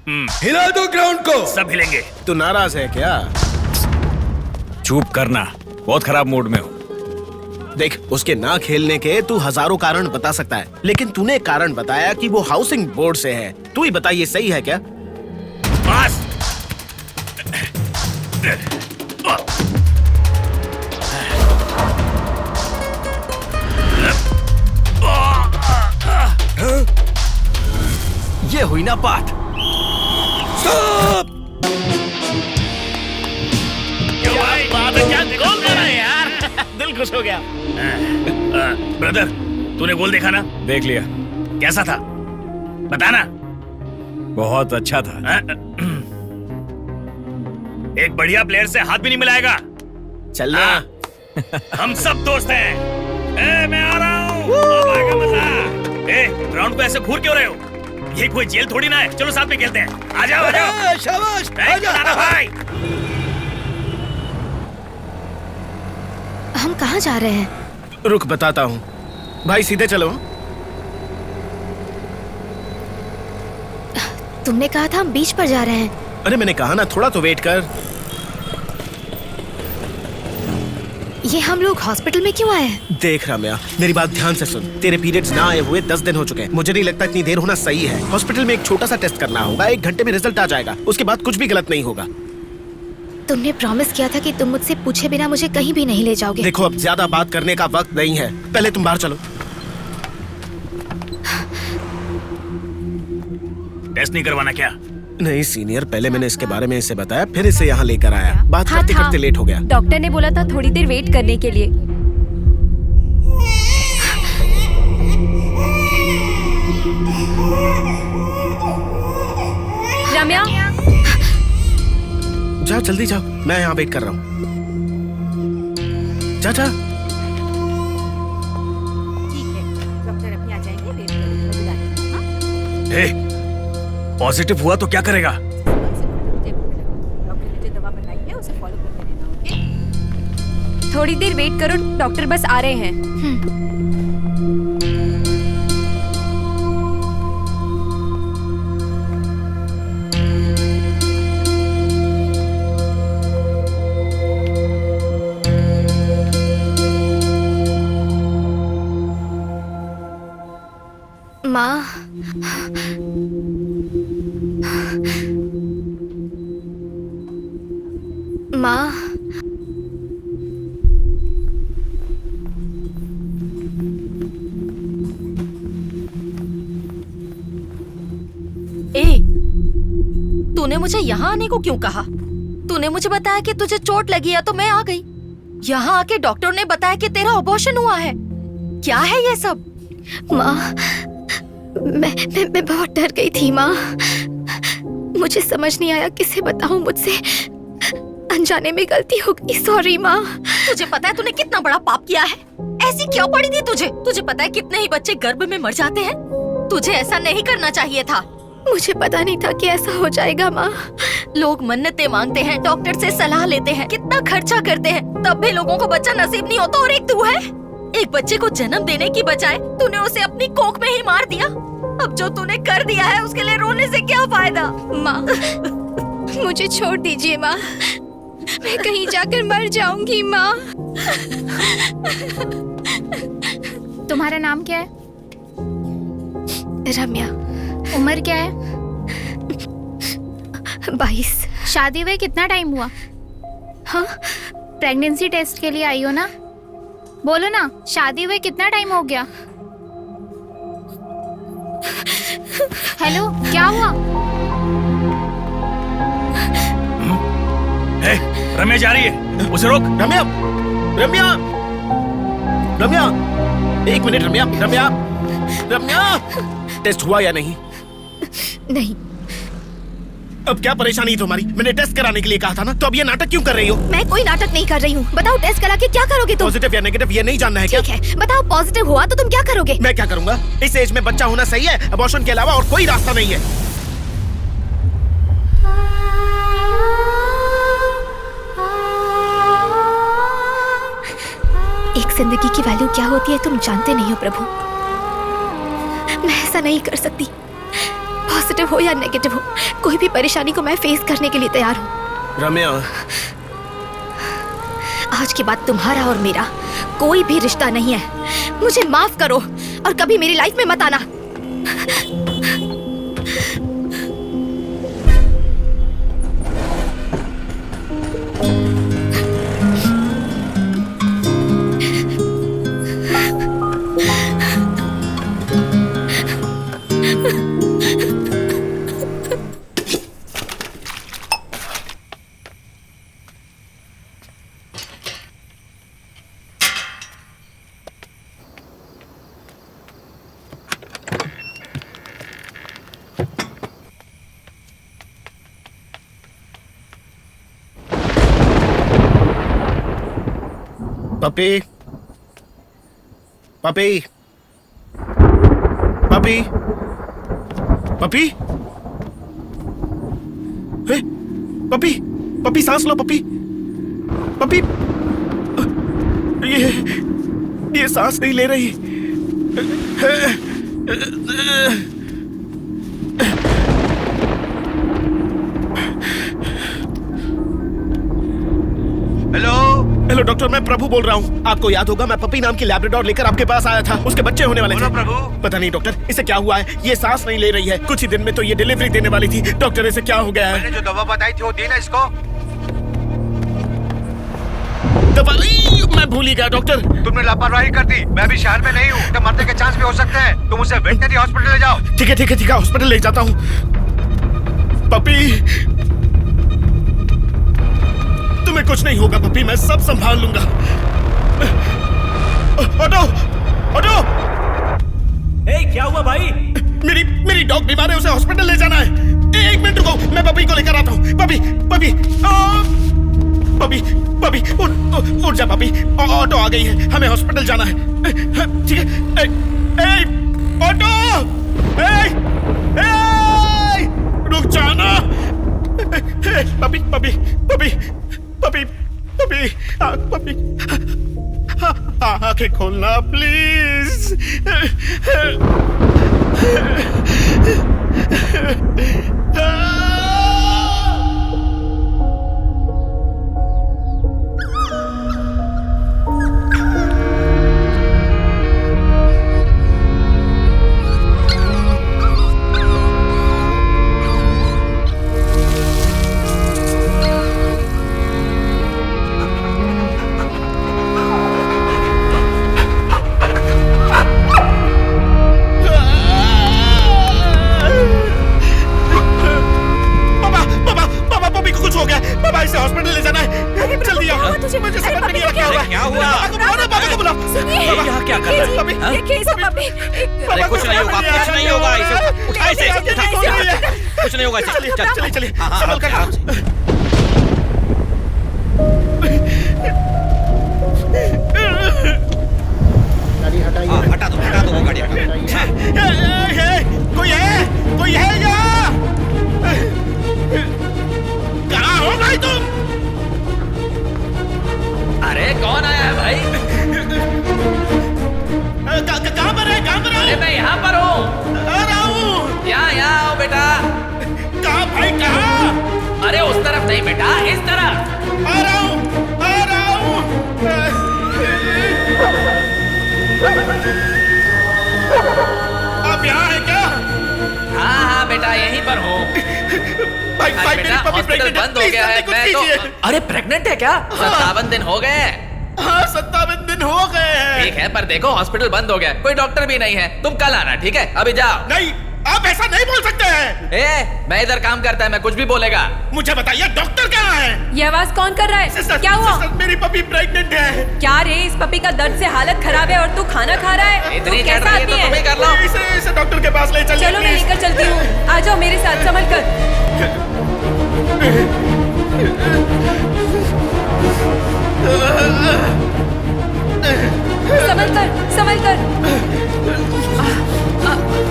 हिला दो ग्राउंड को। सब हिलेंगे। तू नाराज है क्या? चुप करना, बहुत खराब मूड में हूँ। देख, उसके ना खेलने के तू हजारों कारण बता सकता है, लेकिन तूने कारण बताया कि वो हाउसिंग बोर्ड से है। तू ही बता, ये सही है क्या? बस। ये हुई ना बात। स्टॉप! बात है, क्या गोल मारा है यार। दिल खुश हो गया। ब्रदर, तूने गोल देखा ना? देख लिया। कैसा था बताना। बहुत अच्छा था। एक बढ़िया प्लेयर से हाथ भी नहीं मिलाएगा। चलना। हम सब दोस्त हैं। मैं आ रहा हूँ। अब आएगा मजा। ग्राउंड पे ऐसे घूर क्यों रहे हो? ये कोई जेल थोड़ी ना है। चलो साथ में खेलते हैं। आ जाओ, आ जाओ। शाबाश। नाना भाई। हम कहाँ जा रहे हैं? रुक, बताता हूँ। भाई सीधे चलो। तुमने कहा था हम बीच पर जा रहे हैं। अरे मैंने कहा ना, थोड़ा तो वेट कर। ये हम लोग हॉस्पिटल में क्यों आए हैं? देख रम्या, मेरी बात ध्यान से सुन। तेरे पीरियड्स ना आए हुए 10 दिन हो चुके हैं। मुझे नहीं लगता इतनी देर होना सही है। हॉस्पिटल में एक छोटा सा टेस्ट करना होगा, 1 घंटे में रिजल्ट आ जाएगा। उसके बाद कुछ भी गलत नहीं होगा। तुमने प्रॉमिस किया था कि तुम मुझसे पूछे बिना मुझे कहीं भी नहीं ले जाओगे। देखो, अब ज्यादा बात करने का वक्त नहीं है। पहले तुम बाहर चलो। टेस्ट नहीं करवाना क्या? नहीं सीनियर, पहले मैंने इसके बारे में इसे बताया, फिर इसे यहाँ लेकर आया। बात करते करते लेट हो गया। डॉक्टर ने बोला था थोड़ी देर वेट करने के लिए। रम्या, जाओ जल्दी जाओ, मैं यहाँ वेट कर रहा हूँ। जा जा। ठीक है, डॉक्टर अभी आ जाएंगे, वेट करो। पॉजिटिव हुआ तो क्या करेगा? डॉक्टर ने जो दवा बताई है उसे फॉलो करते रहना, ओके? थोड़ी देर वेट करो, डॉक्टर बस आ रहे हैं। माँ, माँ, तूने मुझे यहाँ आने को क्यों कहा? तूने मुझे बताया कि तुझे चोट लगी है तो मैं आ गई। यहाँ आके डॉक्टर ने बताया कि तेरा अबॉर्शन हुआ है। क्या है ये सब? माँ, मैं बहुत डर गई थी माँ। मुझे समझ नहीं आया किसे बताऊं, मुझसे अनजाने में गलती हो गई। सॉरी माँ। तुझे पता है तूने कितना बड़ा पाप किया है? ऐसी क्यों पड़ी थी तुझे? तुझे पता है कितने ही बच्चे गर्भ में मर जाते हैं? तुझे ऐसा नहीं करना चाहिए था। मुझे पता नहीं था कि ऐसा हो जाएगा माँ। लोग मन्नतें मांगते हैं, डॉक्टर से सलाह लेते हैं, कितना खर्चा करते हैं, तब भी लोगों को बच्चा नसीब नहीं होता। और एक तू है, एक बच्चे को जन्म देने की बजाय तूने उसे अपनी कोख में ही मार दिया। अब जो तूने कर दिया है उसके लिए रोने से क्या फायदा? माँ, मुझे छोड़ दीजिए माँ, मैं कहीं जाकर मर जाऊंगी माँ। तुम्हारा नाम क्या है? रम्या। उम्र क्या है? 22। शादी हुए कितना टाइम हुआ? हाँ, प्रेगनेंसी टेस्ट के लिए आई हो ना? बोलो ना, शादी हुए कितना टाइम हो गया? हेलो, क्या हुआ? रम्या जा रही है, उसे रोक। रम्या, रम्या, रम्या, 1 मिनट। रम्या, रम्या, रम्या, टेस्ट हुआ या नहीं? नहीं। अब क्या परेशानी है तुम्हारी? मैंने टेस्ट कराने के लिए कहा था ना, तो अब ये नाटक क्यों कर रही हो? मैं कोई नाटक नहीं कर रही हूँ। बताओ, टेस्ट करा के क्या करोगे तुम? पॉजिटिव या नेगेटिव ये नहीं जानना है क्या? ठीक है, बताओ पॉजिटिव हुआ तो तुम क्या करोगे? मैं क्या करूंगा? इस एज में बच्चा होना सही है, अबॉर्शन के अलावा और कोई रास्ता नहीं है। एक जिंदगी की वैल्यू क्या होती है तुम जानते नहीं हो प्रभु। मैं ऐसा नहीं कर सकती। पॉजिटिव हो या नेगेटिव हो, कोई भी परेशानी को मैं फेस करने के लिए तैयार हूँ। रम्या, आज के बाद तुम्हारा और मेरा कोई भी रिश्ता नहीं है। मुझे माफ करो और कभी मेरी लाइफ में मत आना। पपी, पपी, पपी, पपी, हे, पपी, पपी सांस लो पपी, पपी, ये सांस नहीं ले रही। हेलो डॉक्टर, मैं प्रभु बोल रहा हूँ। आपको याद होगा मैं पपी नाम की लैब्राडोर लेकर आपके पास आया था। उसके बच्चे होने वाले थे। प्रभु, पता नहीं डॉक्टर इसे क्या हुआ है। ये सांस नहीं ले रही है। कुछ ही दिन में तो ये डिलीवरी देने वाली थी। डॉक्टर इसे क्या हो गया है? मैंने जो दवा बताई थी वो दी ना इसको। दवा मैं भूल ही गया डॉक्टर। तुमने लापरवाही कर दी। मैं अभी शहर में नहीं हूँ, तो मरने के चांस भी हो सकते हैं। तुम उसे वेटनरी हॉस्पिटल ले जाओ। ठीक है ठीक है ठीक है, हॉस्पिटल ले जाता हूँ। पपी, तुम्हें कुछ नहीं होगा पपी, मैं सब संभाल लूंगा। Auto, auto! ए, क्या हुआ भाई? मेरी डॉग बीमार है, उसे हॉस्पिटल ले जाना है। एक मिनट रुको, मैं पपी को लेकर आता हूँ। पपी, पपी, पपी, पपी, उठ जा पपी। ऑटो आ गई है, हमें हॉस्पिटल जाना है। ठीक है। ऑटो! रुक जाना। Puppy, puppy, puppy, puppy, puppy, puppy, आंखें खोलना प्लीज। अरे प्रेग्नेंट है क्या? 57 दिन हो गए। हाँ 57 दिन हो गए हैं। ठीक है, पर देखो हॉस्पिटल बंद हो गया, कोई डॉक्टर भी नहीं है। तुम कल आना, ठीक है? अभी जाओ। नहीं, आप ऐसा नहीं बोल सकते हैं। मैं इधर काम करता है, मैं कुछ भी बोलेगा। मुझे बताइए डॉक्टर कहाँ है? ये आवाज कौन कर रहा है? सिस्टर, क्या हुआ? सिस्टर, मेरी पपी प्रेग्नेंट है। क्या रे, इस पपी का दर्द से हालत खराब है और तू खाना खा रहा है? इतनी कैसा आदमी है? कर लो। इसे डॉक्टर के पास ले चलिए। चलो मैं लेकर चलती हूँ। आ जाओ मेरे साथ, संभल कर। संभल कर।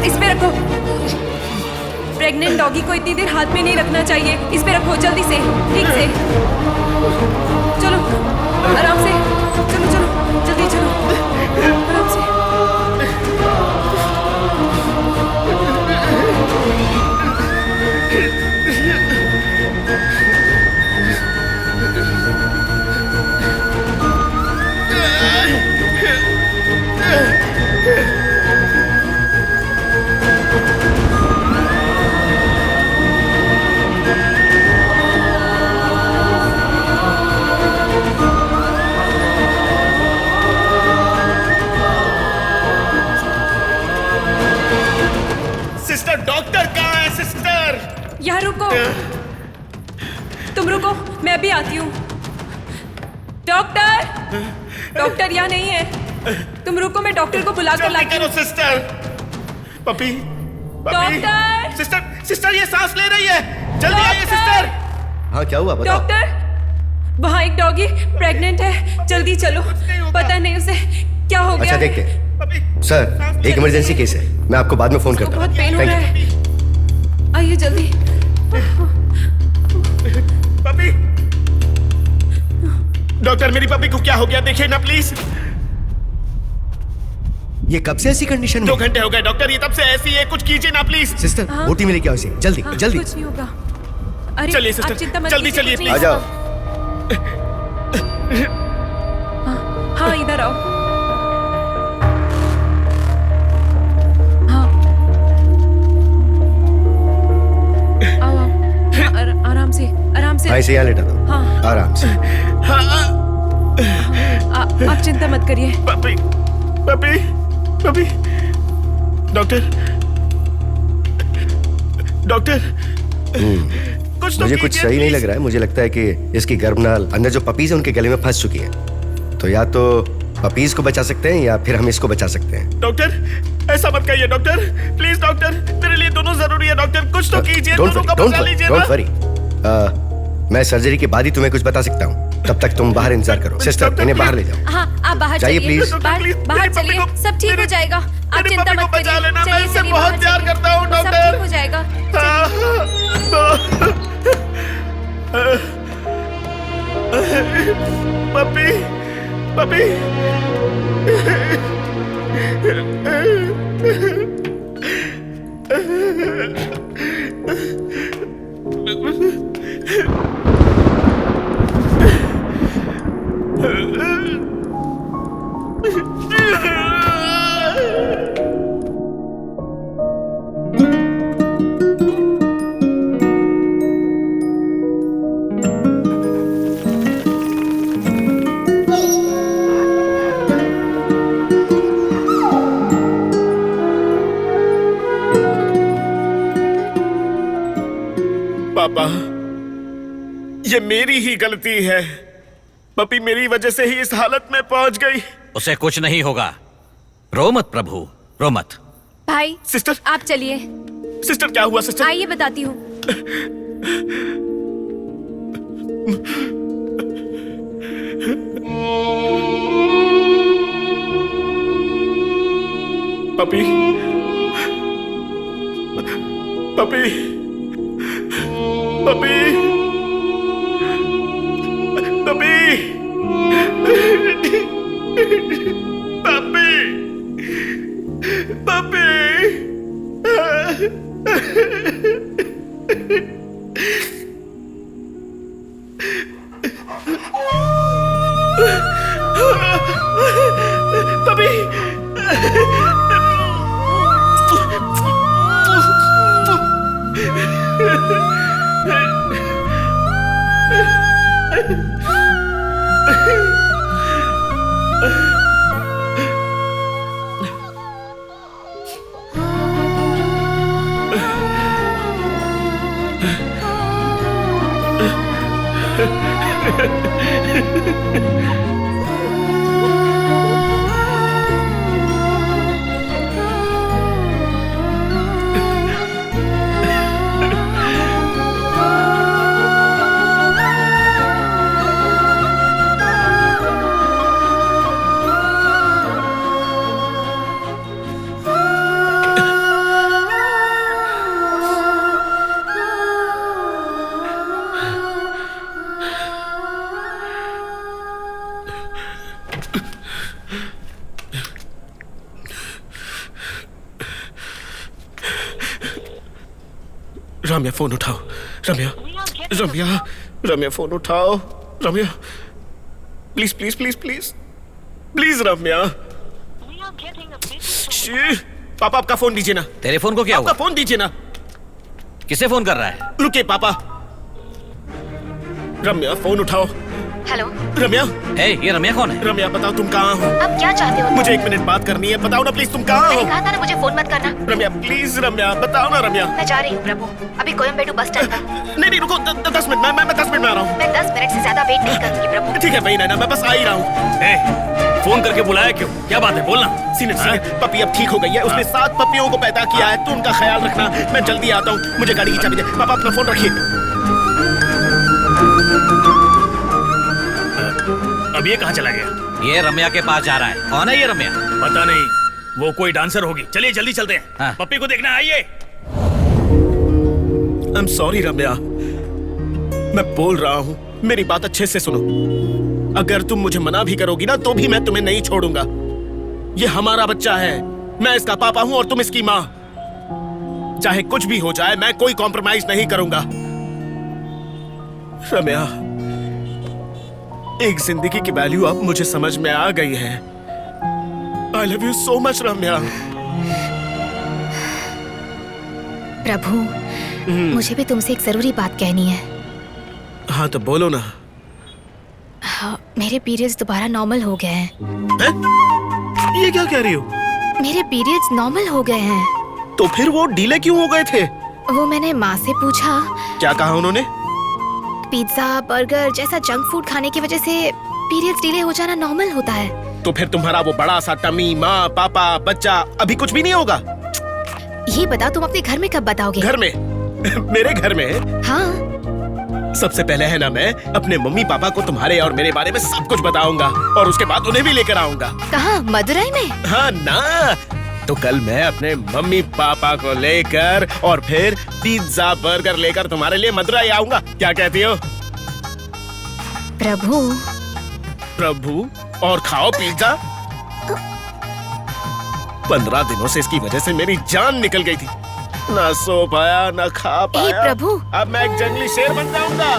इस पे रखो। प्रेग्नेंट डॉगी को इतनी देर हाथ में नहीं रखना चाहिए। इस पे रखो जल्दी से, ठीक से। चलो आराम से, चलो चलो जल्दी चलो, आराम से। यहाँ रुको। तुम रुको, मैं भी आती हूँ। डॉक्टर, डॉक्टर यहाँ नहीं है। तुम रुको, मैं डॉक्टर को बुला कर लाती हूँ। सिस्टर, पपी, डॉक्टर, सिस्टर ये सांस ले रही है, जल्दी आइए सिस्टर। हाँ क्या हुआ बताओ। डॉक्टर, वहाँ एक डॉगी प्रेग्नेंट है, जल्दी चलो। पता नहीं उसे क्या हो गया। अच्छा देखते हैं। सर एक इमरजेंसी केस है, मैं आपको बाद में फोन करता हूँ। बहुत पेन हो रहा है, आइए जल्दी। पपी, डॉक्टर मेरी पपी को क्या हो गया, देखिए ना प्लीज। ये कब से ऐसी कंडीशन में? 2 घंटे हो गए डॉक्टर, ये तब से ऐसी है, कुछ कीजिए ना प्लीज। सिस्टर ओटी में लेके आओ इसे, जल्दी जल्दी। कुछ नहीं होगा। अरे चलिए आप सिस्टर, चिंता मत जल्दी कीजिए, चलिए कुछ आ नहीं जाओ। हाँ इधर आओ। हाँ आओ, आराम से आराम से। हाँ इसे यहाँ लेटा दो। हाँ आराम से। आप चिंता मत करिए। Puppy, puppy, puppy. Doctor, doctor, कुछ तो मुझे कुछ कीजिए, सही नहीं please। लग रहा है। मुझे लगता है कि इसकी गर्भनाल अंदर जो पपीज है उनके गले में फंस चुकी है। तो या तो पपीज को बचा सकते हैं या फिर हम इसको बचा सकते हैं। डॉक्टर ऐसा मत कहिए डॉक्टर, प्लीज डॉक्टर, मेरे लिए दोनों जरूरी है डॉक्टर, कुछ तो कीजिए, दोनों को बचा लीजिए ना। डोंट वरी, मैं सर्जरी के बाद ही तुम्हें कुछ बता सकता हूँ। तब तक तुम बाहर इंतजार करो। सिस्टर इन्हें बाहर ले जाओ। हाँ आप बाहर जाइए, चलिए, please। बाहर चलिए, सब ठीक हो जाएगा। आप चिंता मत करिए। मैं इससे बहुत प्यार करता हूँ सब डॉक्टर। ठीक हो जाएगा। Puppy, puppy. पापा, ये मेरी ही गलती है। पपी मेरी वजह से ही इस हालत में पहुंच गई। उसे कुछ नहीं होगा। रो मत प्रभु, रो मत। भाई सिस्टर, आप चलिए। सिस्टर क्या हुआ सिस्टर? आइए बताती हूँ। Puppy, puppy, puppy, puppy, puppy, puppy. Ramya phone उठाओ। रम्या, रम्या, रम्या फोन उठाओ। Ramya please please please please please Ramya. पापा आपका फोन दीजिए ना। तेरे फोन को क्या हुआ? आपका फोन दीजिए ना। किसे फोन कर रहा है? रुकिए पापा। रम्या फोन उठाओ। हेलो रम्या। ये रम्या कौन है? रम्या बताओ तुम कहाँ हो? आप क्या चाहते हो? मुझे 1 मिनट बात करनी है, बताओ ना प्लीज तुम कहाँ हो? मैंने कहा था ना मुझे फोन मत करना। रम्या प्लीज रम्या बताओ ना रम्या। मैं जा रही हूँ प्रभु, अभी कोयम्बेडु बस स्टैंड पर। नहीं रुको 10 मिनट, मैं 10 मिनट में आ रहा हूँ। मैं 10 मिनट से ज्यादा वेट नहीं करूंगी प्रभु। ठीक है भाई नैना, मैं बस आ ही रहा हूँ। फोन करके बुलाया क्यों? क्या बात है, बोलना। सीनियर पपी अब ठीक हो गई है, उसने 7 पपियों को पैदा किया है, तो उनका ख्याल रखना। मैं जल्दी आता हूँ, मुझे गाड़ी की चाबी दे। पापा अपना फोन रखिए। अब ये कहाँ चला गया? ये रम्या के पास जा रहा है। कौन है ये रम्या? पता नहीं, वो कोई डांसर होगी। चलिए जल्दी चलते हैं। हाँ। पप्पी को देखना, आइए। I'm sorry रम्या, मैं बोल रहा हूँ, मेरी बात अच्छे से सुनो। अगर तुम मुझे मना भी करोगी ना तो भी मैं तुम्हें नहीं छोड़ूंगा। ये हमारा बच्चा है, मैं इसका पापा हूँ और तुम इसकी माँ। चाहे कुछ भी हो जाए, मैं कोई कॉम्प्रोमाइज नहीं करूंगा। रम्या, एक जिंदगी की वैल्यू अब मुझे समझ में आ गई है। I love you so much रम्या। प्रभु, मुझे भी तुमसे एक जरूरी बात कहनी है। हाँ तो बोलो ना। हाँ, मेरे पीरियड्स दोबारा नॉर्मल हो गए हैं। ये क्या कह रही हो? मेरे पीरियड्स नॉर्मल हो गए हैं। तो फिर वो डीले क्यों हो गए थे? वो मैंने माँ से पूछा। क्या कहा उन्होंने? पिज्जा बर्गर जैसा जंक फूड खाने की वजह से पीरियड्स डिले हो जाना नॉर्मल होता है। तो फिर तुम्हारा वो बड़ा सा टमी, माँ पापा बच्चा अभी कुछ भी नहीं होगा? ये बताओ तुम अपने घर में कब बताओगे? घर में? मेरे घर में? हाँ। सबसे पहले है ना मैं अपने मम्मी पापा को तुम्हारे और मेरे बारे में सब कुछ बताऊंगा और उसके बाद उन्हें भी लेकर आऊंगा। कहाँ? मदुरई में? हाँ ना, तो कल मैं अपने मम्मी पापा को लेकर और फिर पिज्जा बर्गर लेकर तुम्हारे लिए मदुरई आऊंगा। क्या कहती हो? प्रभु। प्रभु और खाओ पिज्जा। 15 दिनों से इसकी वजह से मेरी जान निकल गई थी, ना सो पाया ना खा पाया। प्रभु, अब मैं एक जंगली शेर बन जाऊंगा।